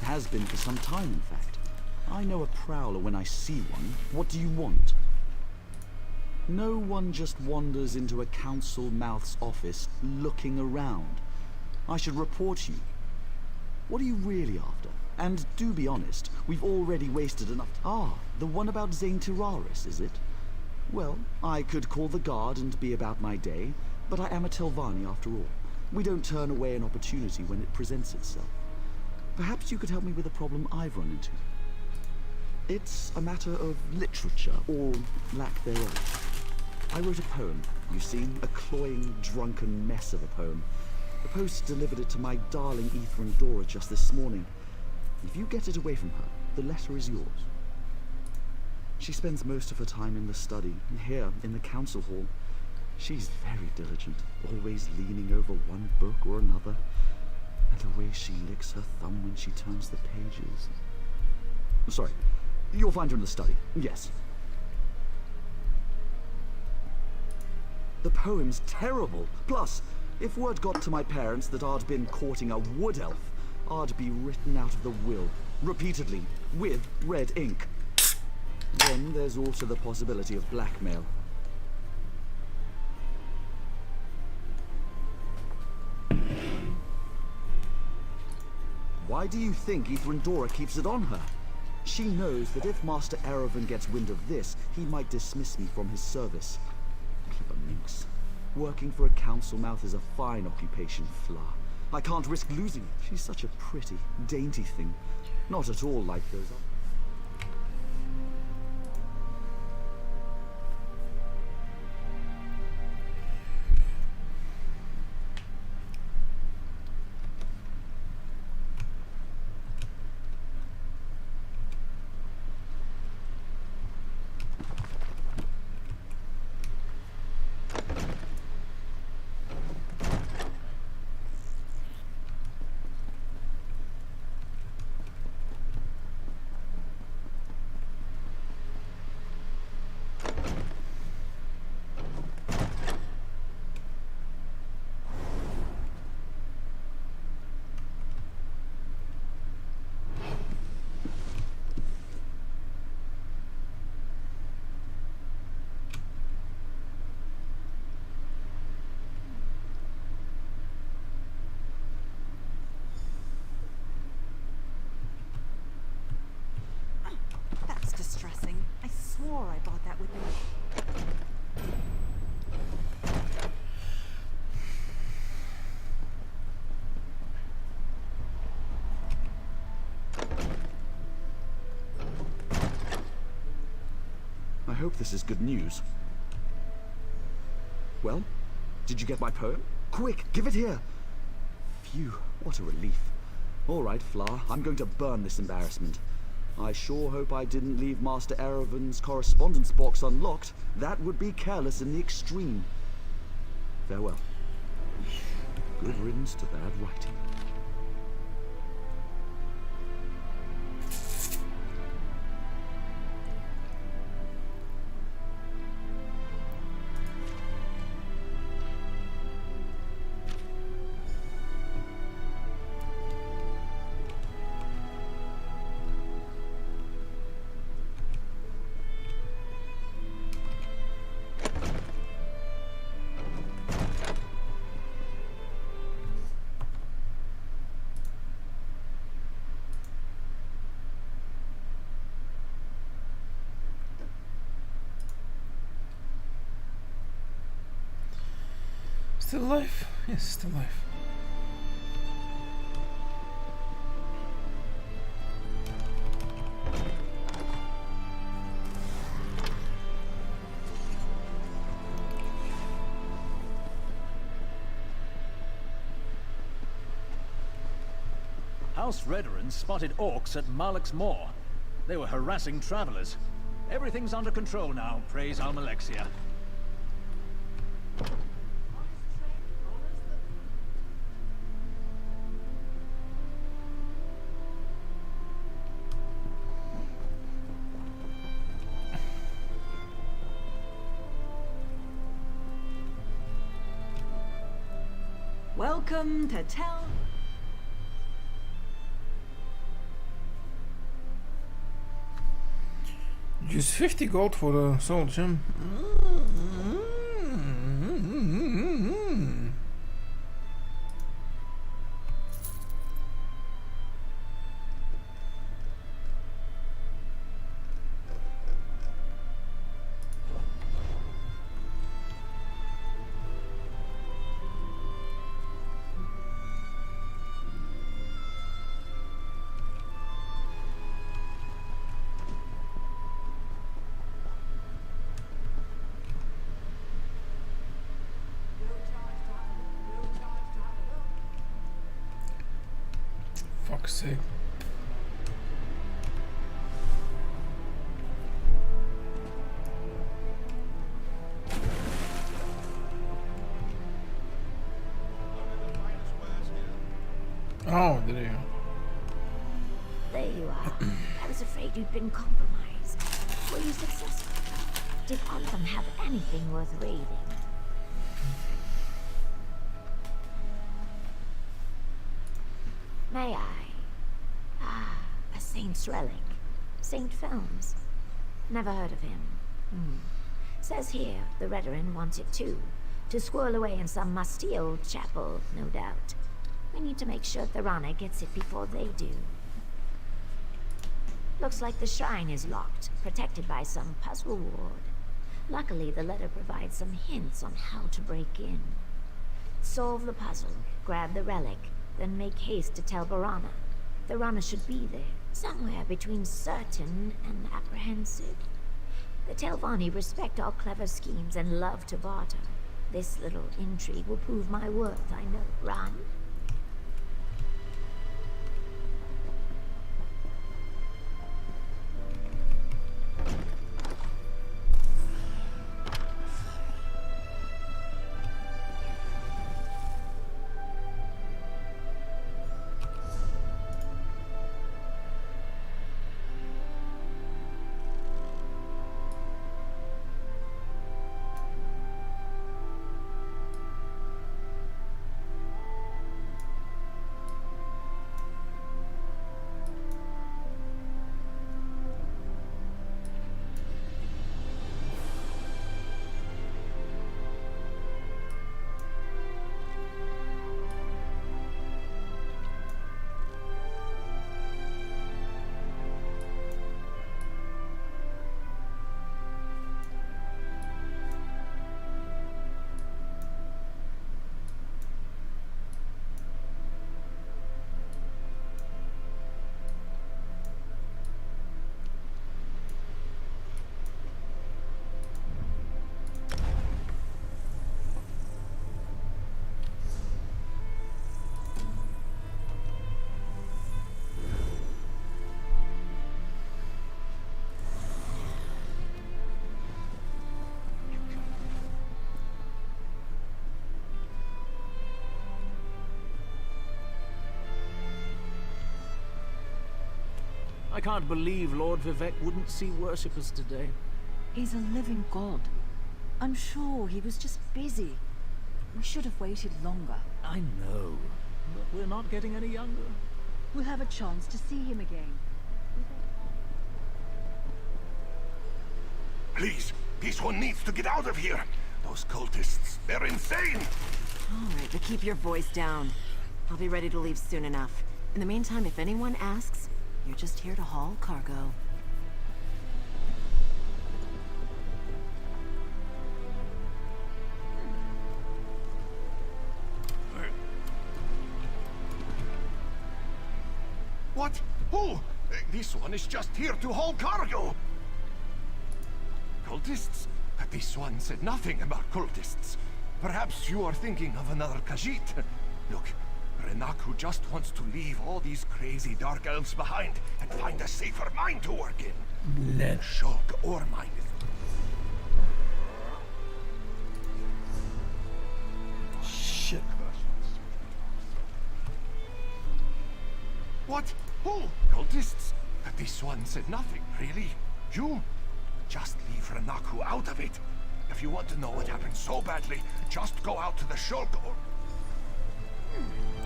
Has been for some time, in fact. I know a prowler when I see one. What do you want? No one just wanders into a council mouth's office looking around. I should report you. What are you really after? And do be honest, we've already wasted enough. Ah, the one about Zane Tiraris, is it? Well, I could call the guard and be about my day, but I am a Telvanni after all. We don't turn away an opportunity when it presents itself. Perhaps you could help me with a problem I've run into. It's a matter of literature, or lack thereof. I wrote a poem, you see, a cloying, drunken mess of a poem. The post delivered it to my darling Dora just this morning. If you get it away from her, the letter is yours. She spends most of her time in the study, here in the council hall. She's very diligent, always leaning over one book or another. And the way she licks her thumb when she turns the pages. Sorry, you'll find her in the study, yes. The poem's terrible. Plus, if word got to my parents that I'd been courting a wood elf, I'd be written out of the will, repeatedly, with red ink. Then there's also the possibility of blackmail. Why do you think Dora keeps it on her? She knows that if Master Erevan gets wind of this, he might dismiss me from his service. Clever minx. Working for a council mouth is a fine occupation, Fla. I can't risk losing it. She's such a pretty, dainty thing. Not at all like those others. I swore I bought that with me. I hope this is good news. Well, did you get my poem? Quick, give it here! Phew, what a relief. All right, Fla, I'm going to burn this embarrassment. I sure hope I didn't leave Master Erevan's correspondence box unlocked. That would be careless in the extreme. Farewell. Good riddance to bad writing. Still alive? Yes, still alive. House Redoran spotted orcs at Malak's Moor. They were harassing travelers. Everything's under control now, praise Almalexia. Welcome to Tel... Use 50 gold for the soul gem. Fuck's sake. Oh, there you go. There you are. I was afraid you'd been compromised. Were you successful? Did Anthem have anything worth raiding? May I? Ah, a saint's relic. Saint Films. Never heard of him. Says here, the Redoran wants it too. To squirrel away in some musty old chapel, no doubt. We need to make sure Thorana gets it before they do. Looks like the shrine is locked, protected by some puzzle ward. Luckily, the letter provides some hints on how to break in. Solve the puzzle, grab the relic, then make haste to tell Thorana. Thorana should be there, somewhere between certain and apprehensive. The Telvanni respect all clever schemes and love to barter. This little intrigue will prove my worth, I know. Ron? I can't believe Lord Vivek wouldn't see worshippers today. He's a living god. I'm sure he was just busy. We should have waited longer. I know, but we're not getting any younger. We'll have a chance to see him again. Please, this one needs to get out of here. Those cultists, they're insane. All right, but keep your voice down. I'll be ready to leave soon enough. In the meantime, if anyone asks, you're just here to haul cargo. Oh, this one is just here to haul cargo. Cultists? This one said nothing about cultists. Perhaps you are thinking of another Khajiit. Look, Renaku just wants to leave all these crazy dark elves behind and find a safer mine to work in. Shulk ore mine is... Shit. What? Oh, cultists? This one said nothing, really. You? Just leave Renaku out of it. If you want to know what happened so badly, just go out to the Shulk or...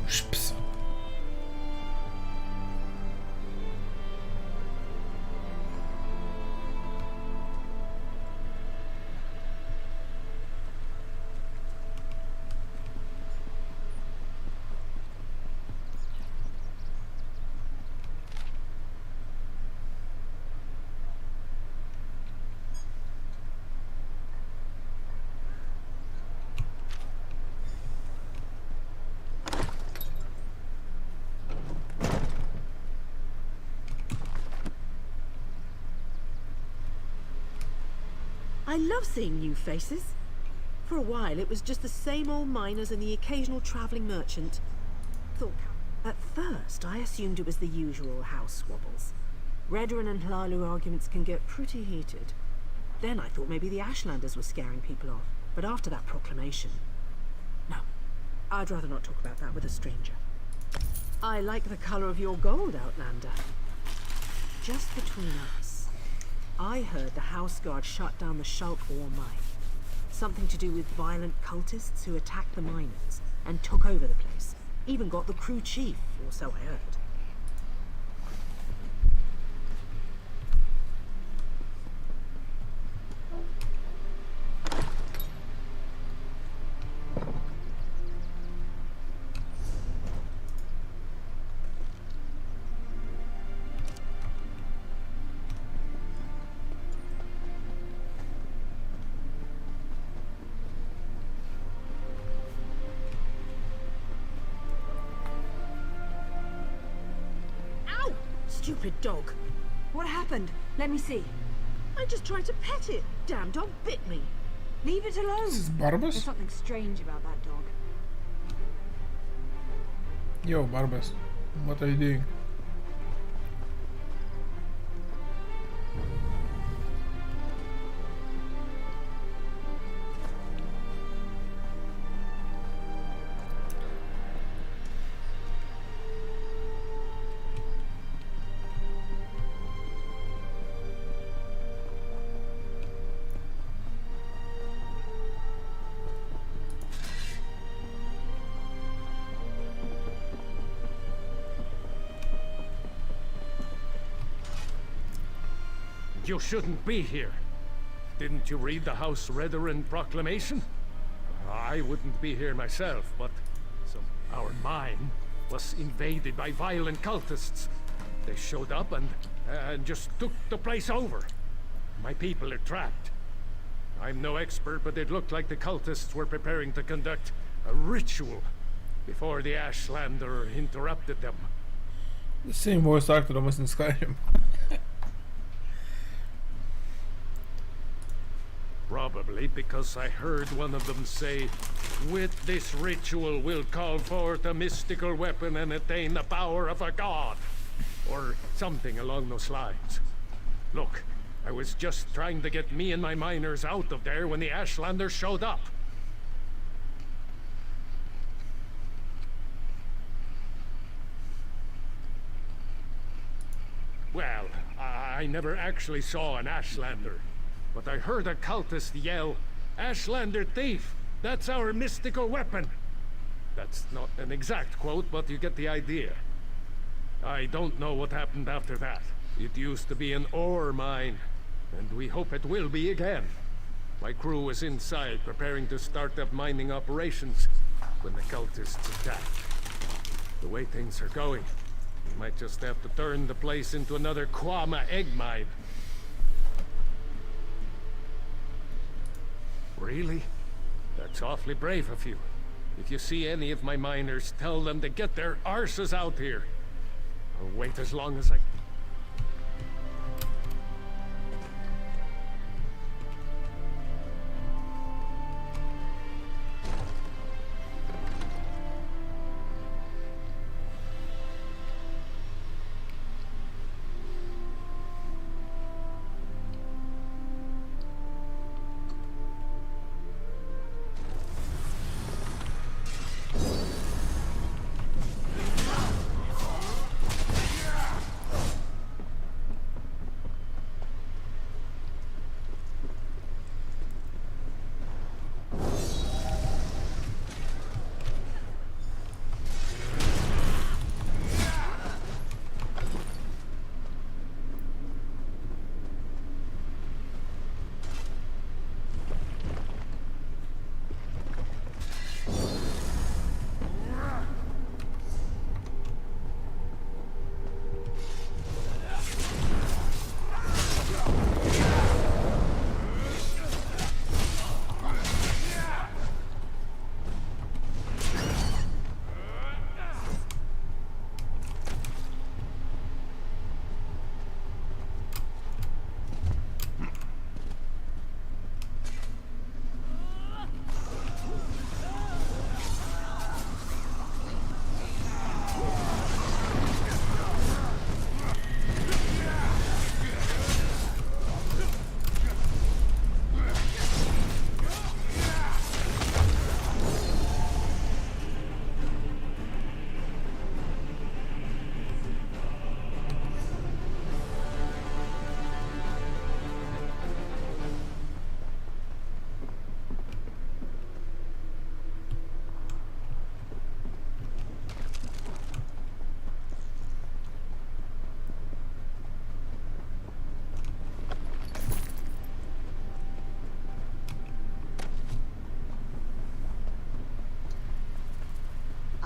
Szps. I love seeing new faces. For a while, it was just the same old miners and the occasional traveling merchant. At first, I assumed it was the usual house squabbles. Redoran and Hlalu arguments can get pretty heated. Then I thought maybe the Ashlanders were scaring people off. But after that proclamation... No, I'd rather not talk about that with a stranger. I like the color of your gold, Outlander. Just between us, I heard the House Guard shut down the Shulk ore mine. Something to do with violent cultists who attacked the miners and took over the place. Even got the crew chief, or so I heard. Stupid dog. What happened? Let me see. I just tried to pet it. Damn dog bit me. Leave it alone. This is Barbas? There's something strange about that dog. Yo, Barbas, what are you doing? You shouldn't be here. Didn't you read the House Redoran proclamation? I wouldn't be here myself, but our mine was invaded by violent cultists. They showed up and just took the place over. My people are trapped. I'm no expert, but it looked like the cultists were preparing to conduct a ritual before the Ashlander interrupted them. The same voice actor almost in Skyrim. Probably because I heard one of them say, "With this ritual we'll call forth a mystical weapon and attain the power of a god." Or something along those lines. Look, I was just trying to get me and my miners out of there when the Ashlanders showed up. Well, I never actually saw an Ashlander. But I heard a cultist yell, "Ashlander thief! That's our mystical weapon!" That's not an exact quote, but you get the idea. I don't know what happened after that. It used to be an ore mine, and we hope it will be again. My crew was inside, preparing to start up mining operations, when the cultists attacked. The way things are going, we might just have to turn the place into another Kwama egg mine. Really? That's awfully brave of you. If you see any of my miners, tell them to get their arses out here. I'll wait as long as I...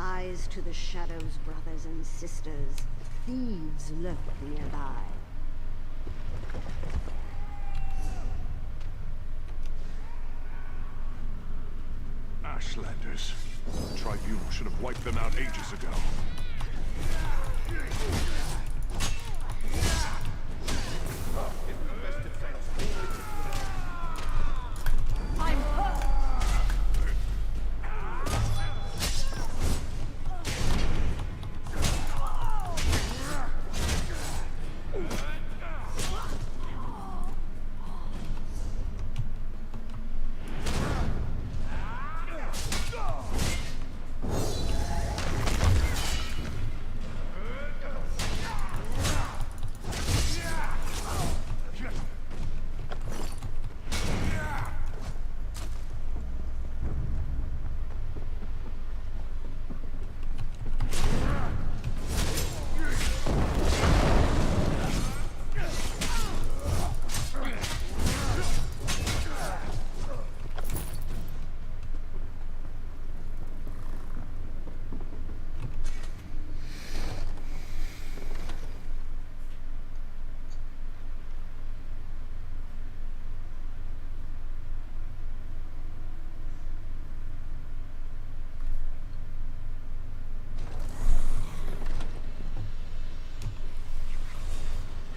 Eyes to the shadows, brothers and sisters. Thieves lurk nearby. Ashlanders. The Tribunal should have wiped them out ages ago.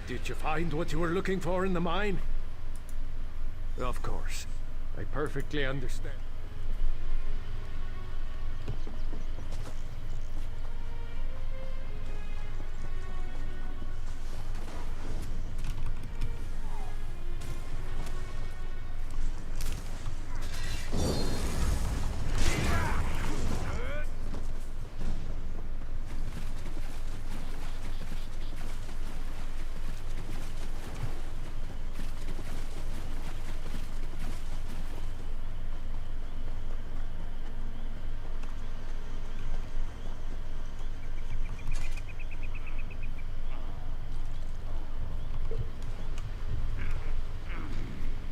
Did you find what you were looking for in the mine? Of course. I perfectly understand.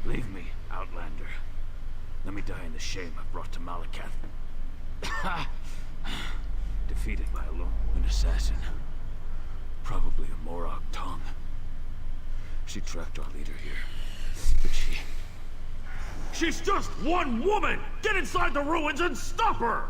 Leave me, Outlander. Let me die in the shame I brought to Malakath. Defeated by an assassin. Probably a Morag tongue. She tracked our leader here. But she's just one woman! Get inside the ruins and stop her!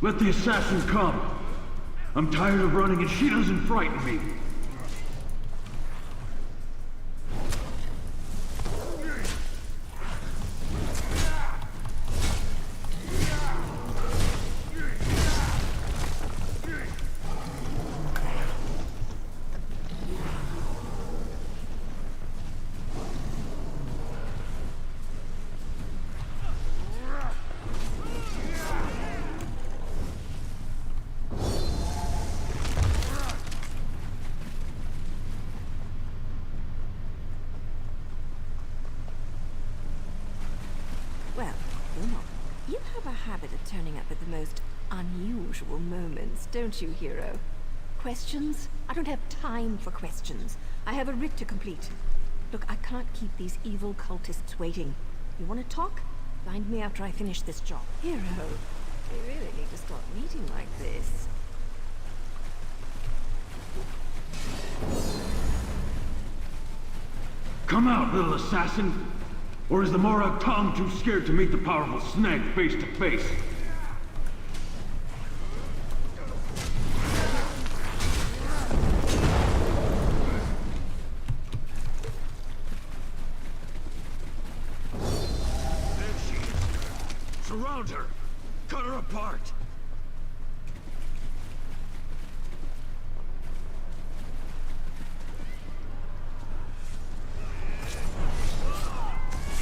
Let the assassin come. I'm tired of running and she doesn't frighten me. Well, come on. You have a habit of turning up at the most unusual moments, don't you, hero? Questions? I don't have time for questions. I have a writ to complete. Look, I can't keep these evil cultists waiting. You want to talk? Find me after I finish this job. Hero, we really need to start meeting like this. Come out, little assassin! Or is the Morag Tong too scared to meet the powerful snag face to face? There she is. Surround her. Cut her apart.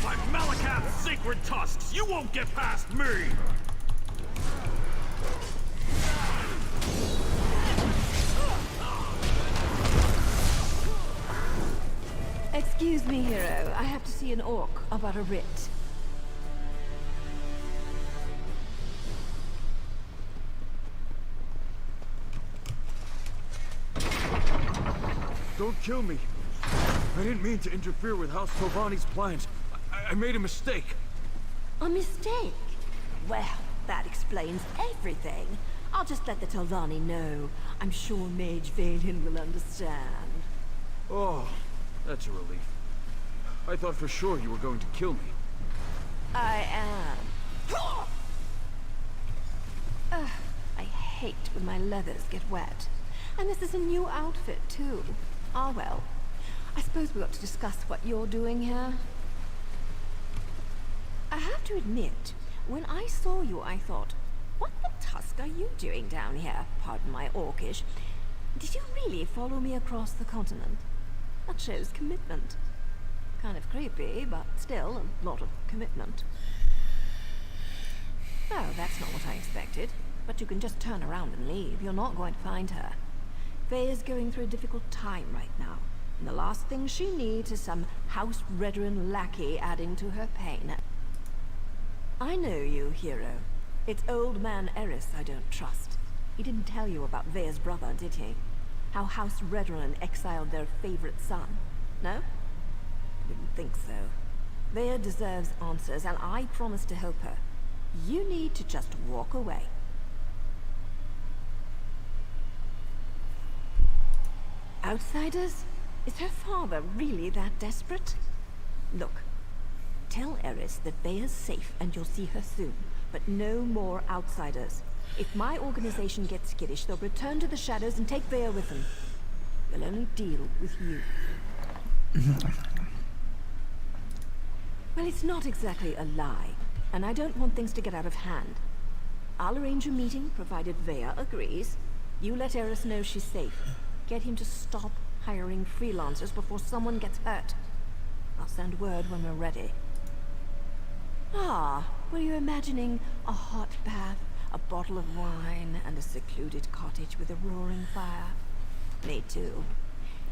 By Malakath's sacred tusks, you won't get past me! Excuse me, hero. I have to see an orc about a writ. Don't kill me. I didn't mean to interfere with House Tovani's plans. I made a mistake. A mistake? Well, that explains everything. I'll just let the Telvanni know. I'm sure Mage Valen will understand. Oh, that's a relief. I thought for sure you were going to kill me. I am. Ugh, I hate when my leathers get wet. And this is a new outfit, too. Ah, well. I suppose we ought to discuss what you're doing here. I have to admit, when I saw you, I thought, what the tusk are you doing down here? Pardon my orcish. Did you really follow me across the continent? That shows commitment. Kind of creepy, but still a lot of commitment. Oh, that's not what I expected. But you can just turn around and leave. You're not going to find her. Faye's going through a difficult time right now. And the last thing she needs is some house veteran lackey adding to her pain. I know you, hero. It's old man Eris I don't trust. He didn't tell you about Vea's brother, did he? How House Redron exiled their favorite son. No? Didn't think so. Vea deserves answers, and I promise to help her. You need to just walk away. Outsiders? Is her father really that desperate? Look, tell Eris that Vea's safe and you'll see her soon, but no more outsiders. If my organization gets skittish, they'll return to the shadows and take Vea with them. They'll only deal with you. Well, it's not exactly a lie, and I don't want things to get out of hand. I'll arrange a meeting, provided Vea agrees. You let Eris know she's safe. Get him to stop hiring freelancers before someone gets hurt. I'll send word when we're ready. Ah, were you imagining a hot bath, a bottle of wine, and a secluded cottage with a roaring fire? Me too.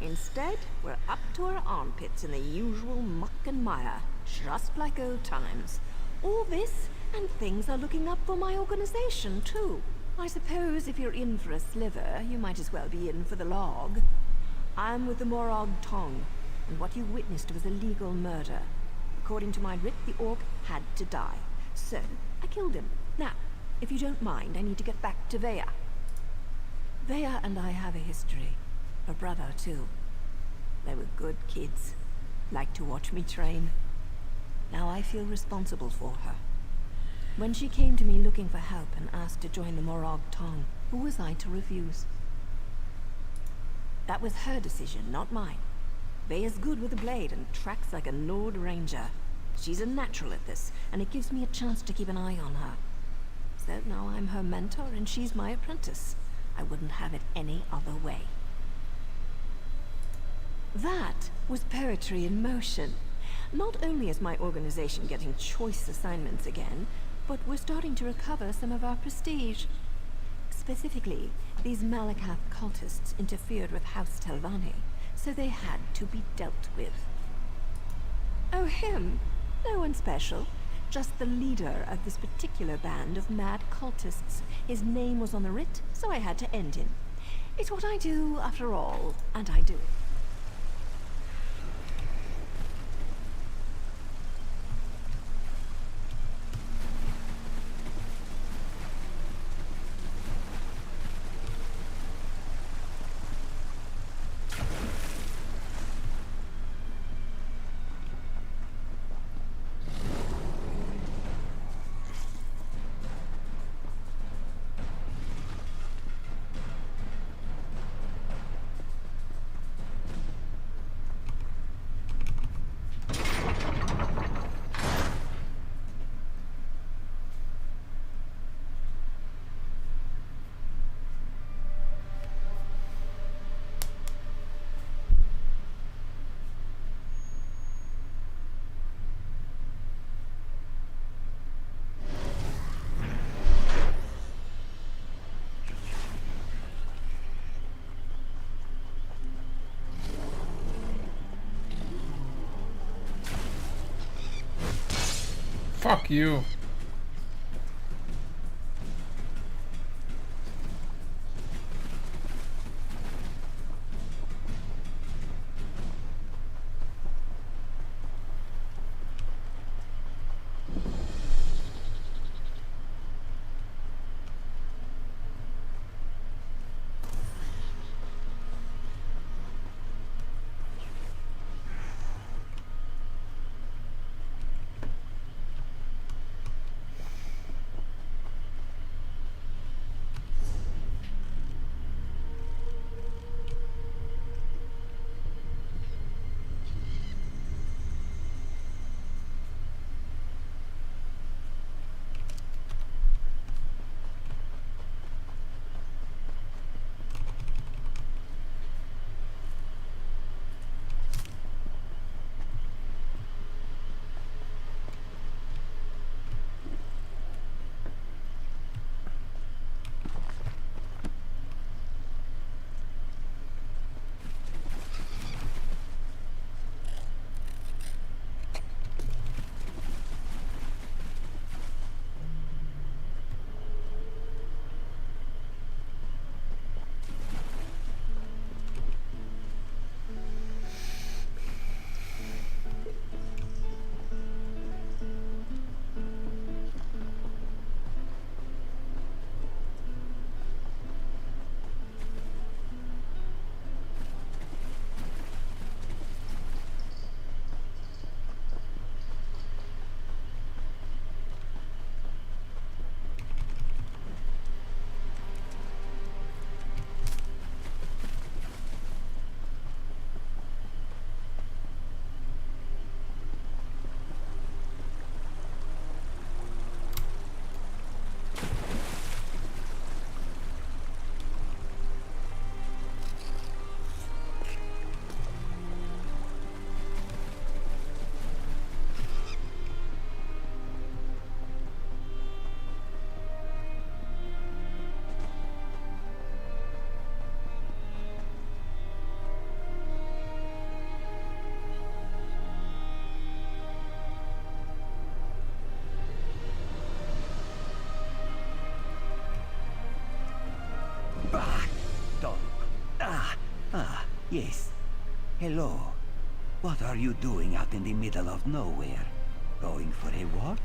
Instead, we're up to our armpits in the usual muck and mire, just like old times. All this, and things are looking up for my organization, too. I suppose if you're in for a sliver, you might as well be in for the log. I'm with the Morag Tong, and what you witnessed was a legal murder. According to my writ, the orc had to die. So, I killed him. Now, if you don't mind, I need to get back to Vea. Vea and I have a history. A brother, too. They were good kids. Liked to watch me train. Now I feel responsible for her. When she came to me looking for help and asked to join the Morag Tong, who was I to refuse? That was her decision, not mine. Bay is good with a blade and tracks like a Nord Ranger. She's a natural at this, and it gives me a chance to keep an eye on her. So now I'm her mentor and she's my apprentice. I wouldn't have it any other way. That was poetry in motion. Not only is my organization getting choice assignments again, but we're starting to recover some of our prestige. Specifically, these Malakath cultists interfered with House Telvanni, so they had to be dealt with. Oh, him? No one special. Just the leader of this particular band of mad cultists. His name was on the writ, so I had to end him. It's what I do, after all, and I do it. Fuck you. Yes. Hello. What are you doing out in the middle of nowhere? Going for a walk?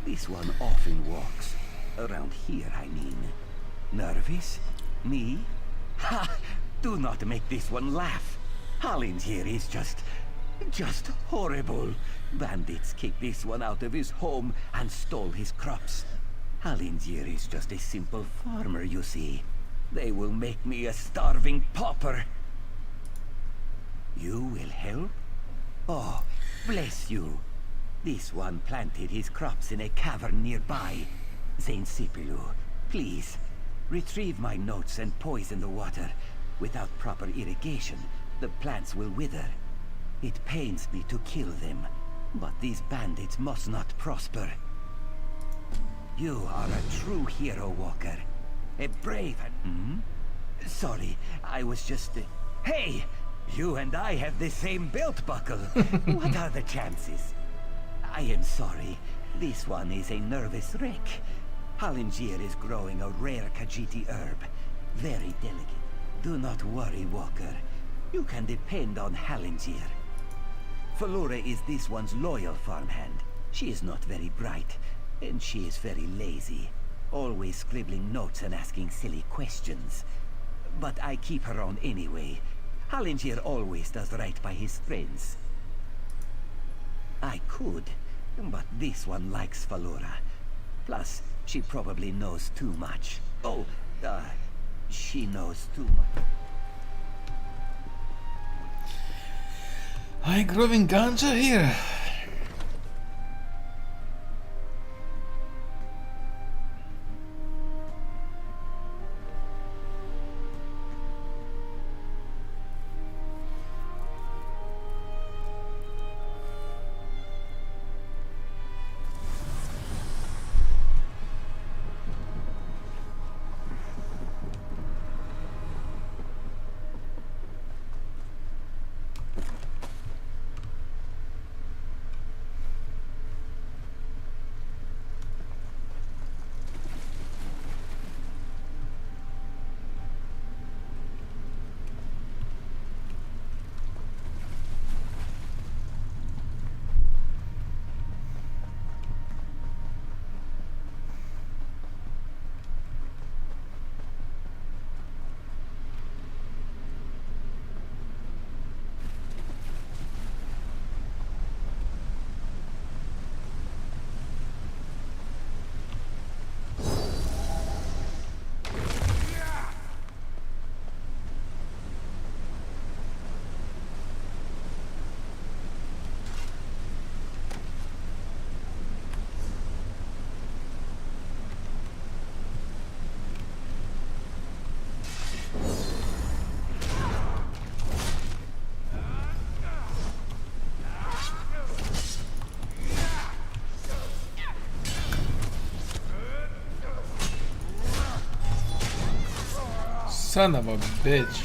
This one often walks. Around here, I mean. Nervous? Me? Ha! Do not make this one laugh. Hollins here is just Just horrible. Bandits kicked this one out of his home and stole his crops. Halindir is just a simple farmer, you see. They will make me a starving pauper. You will help? Oh, bless you. This one planted his crops in a cavern nearby. Saint Sipilu, please, retrieve my notes and poison the water. Without proper irrigation, the plants will wither. It pains me to kill them, but these bandits must not prosper. You are a true hero, Walker. A brave and... Sorry, I was just... Hey! You and I have the same belt buckle. What are the chances? I am sorry. This one is a nervous wreck. Halindir is growing a rare Khajiiti herb. Very delicate. Do not worry, Walker. You can depend on Halindir. Falura is this one's loyal farmhand. She is not very bright, and she is very lazy. Always scribbling notes and asking silly questions. But I keep her on anyway. Halindir always does right by his friends. I could, but this one likes Falura. Plus, she probably knows too much. Oh, she knows too much. I growing ganja here. Son of a bitch.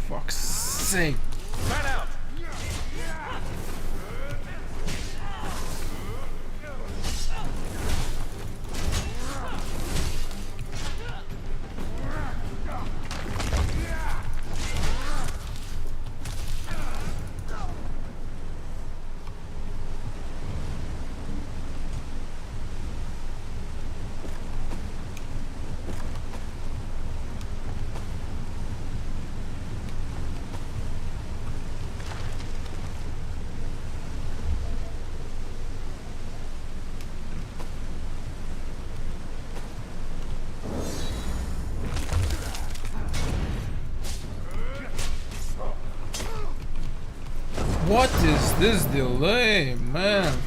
Fuck's sake. What is this delay, man?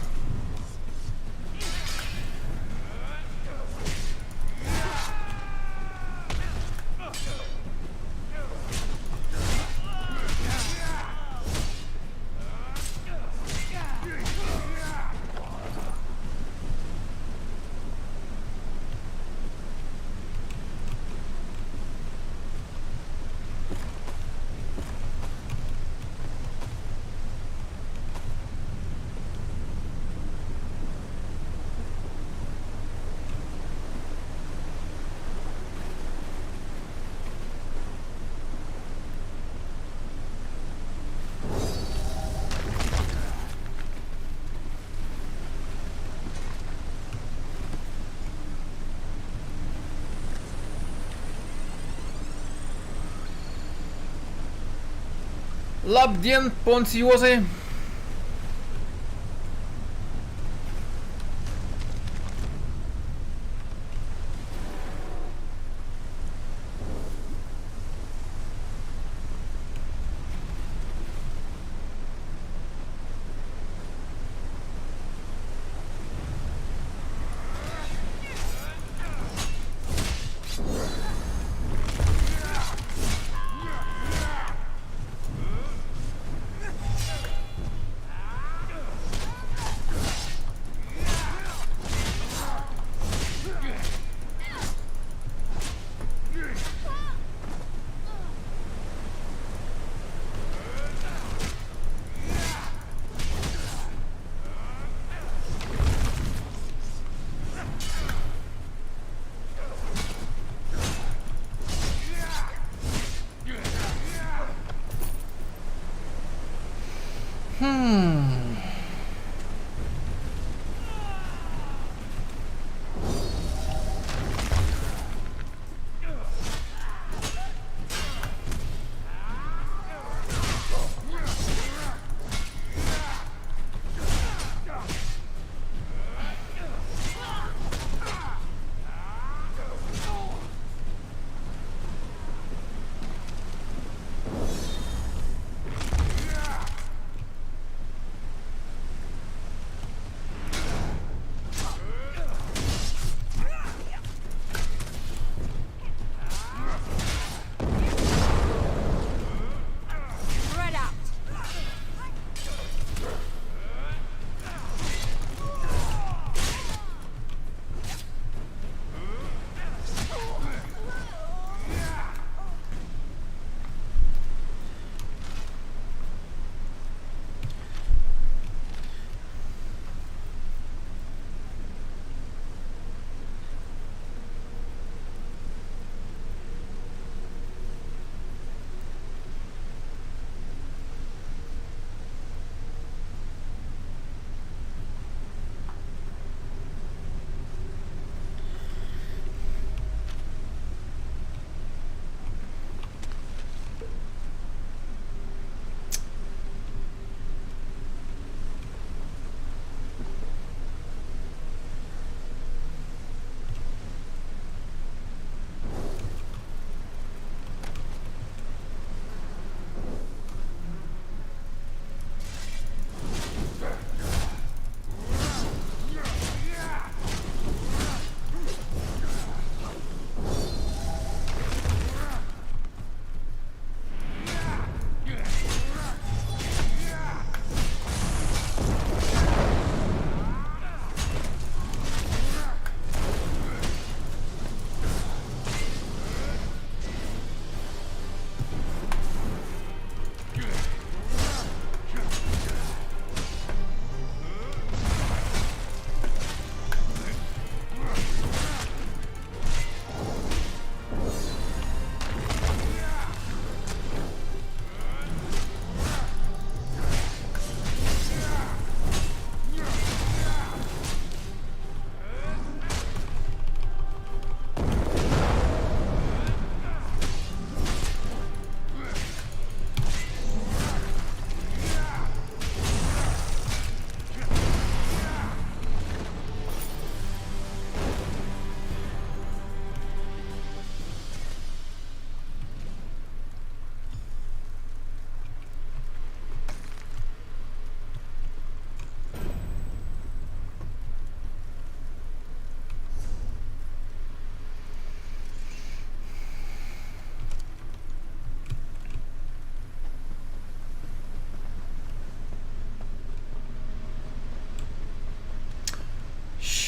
Labdien, Ponzi Juozai.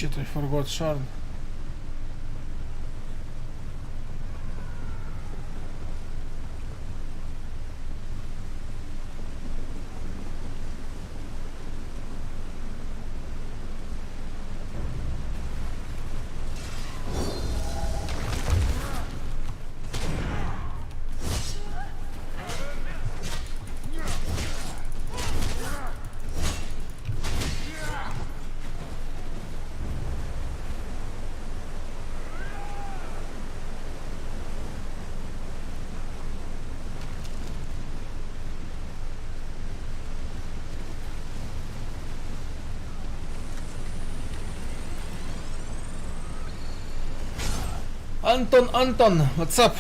Shit, I forgot shard. Anton, what's up?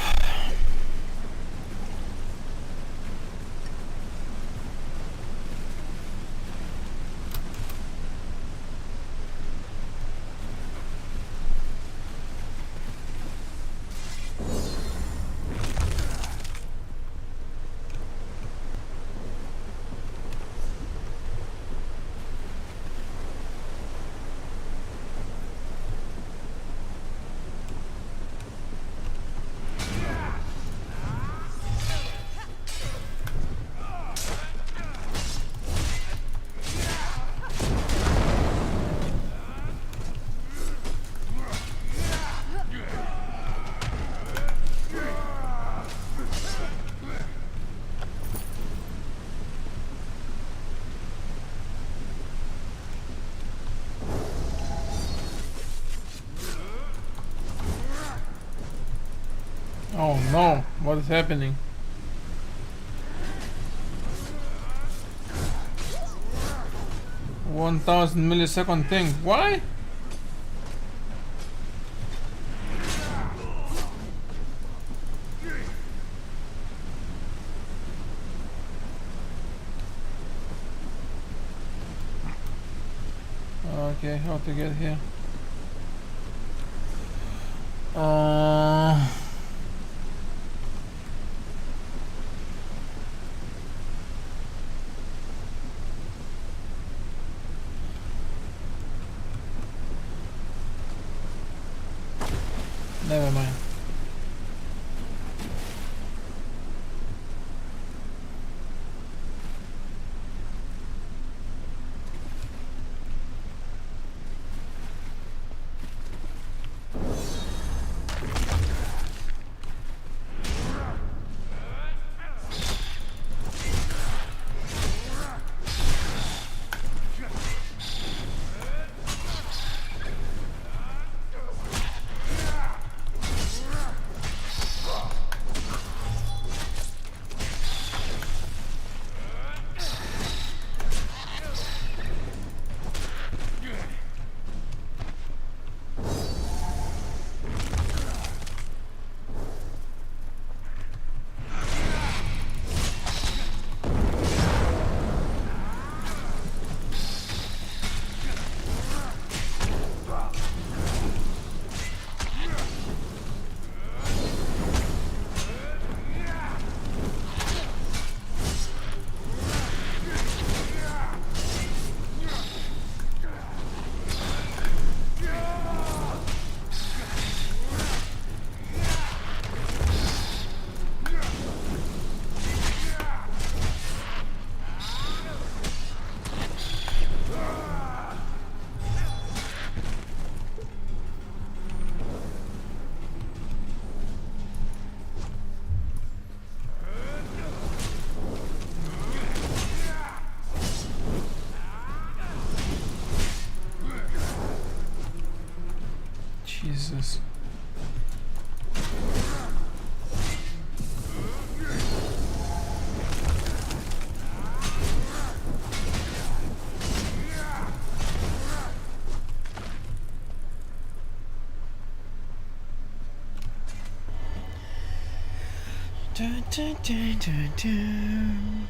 Oh no, what is happening? $1,000 millisecond thing. Why? Okay, how to get here? Never mind. Jesus. Dun, dun, dun, dun, dun.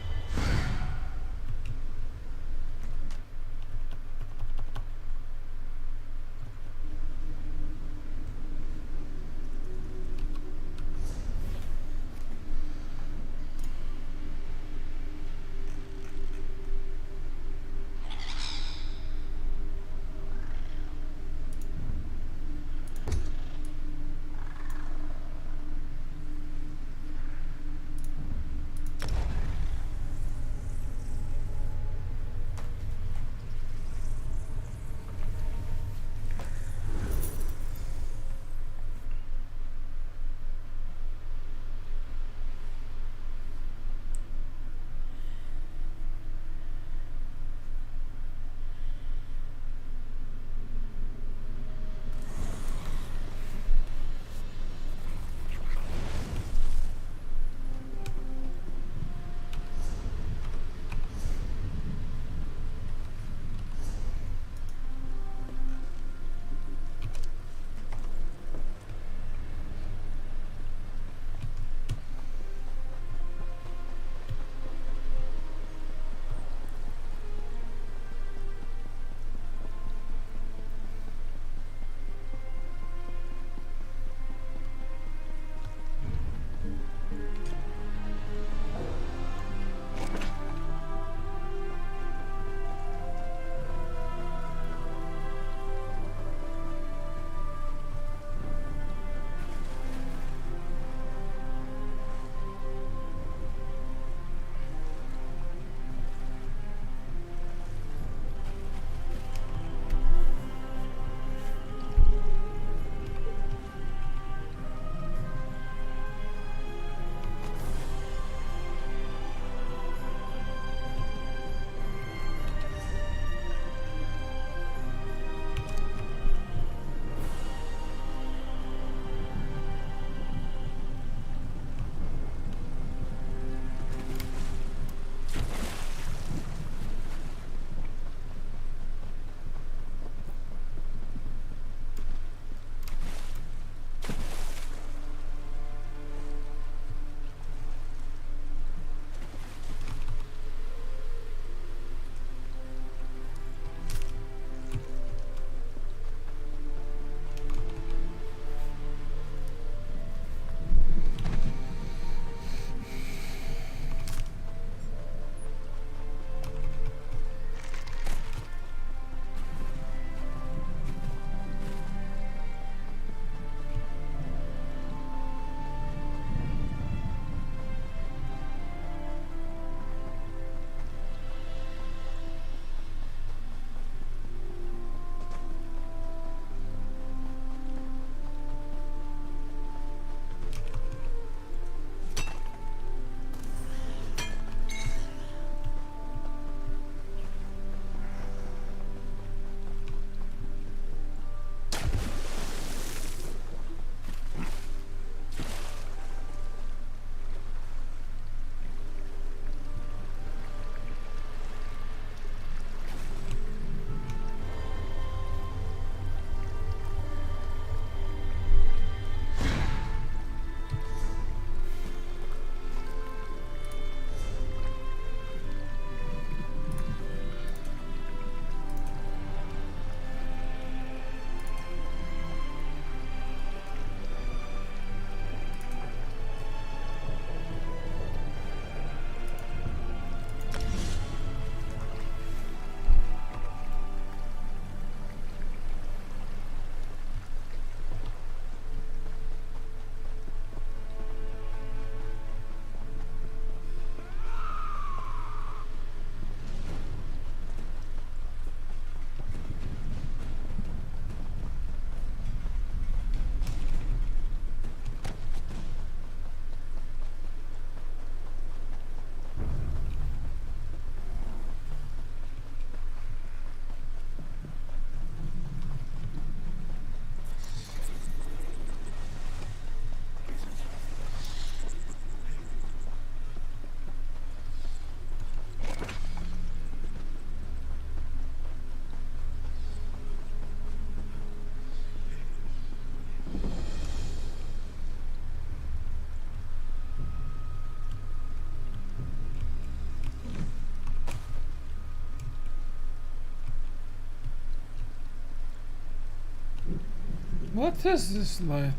What is this light?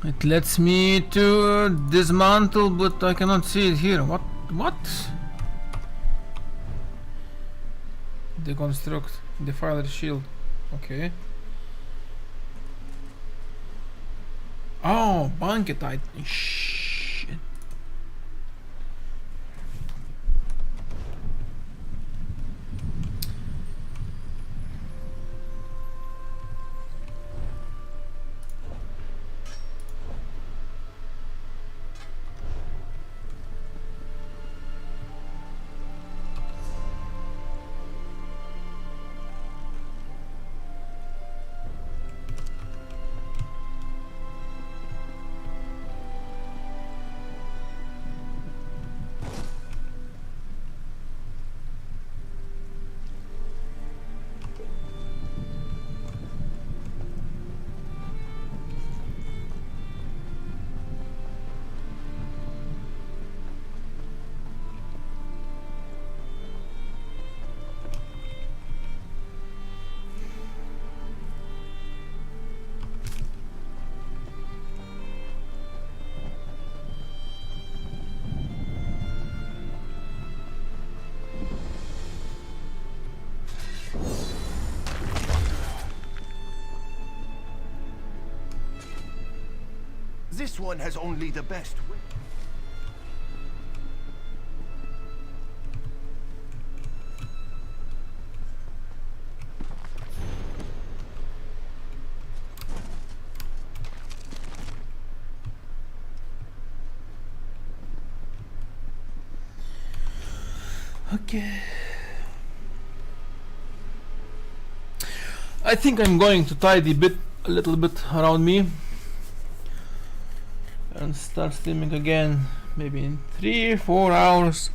It lets me to dismantle, but I cannot see it here. What? Deconstruct. Defiler shield. Okay. Oh, Banketite. Shit. This one has only the best way. Okay. I think I'm going to tidy a little bit around me and start streaming again maybe in 3-4 hours.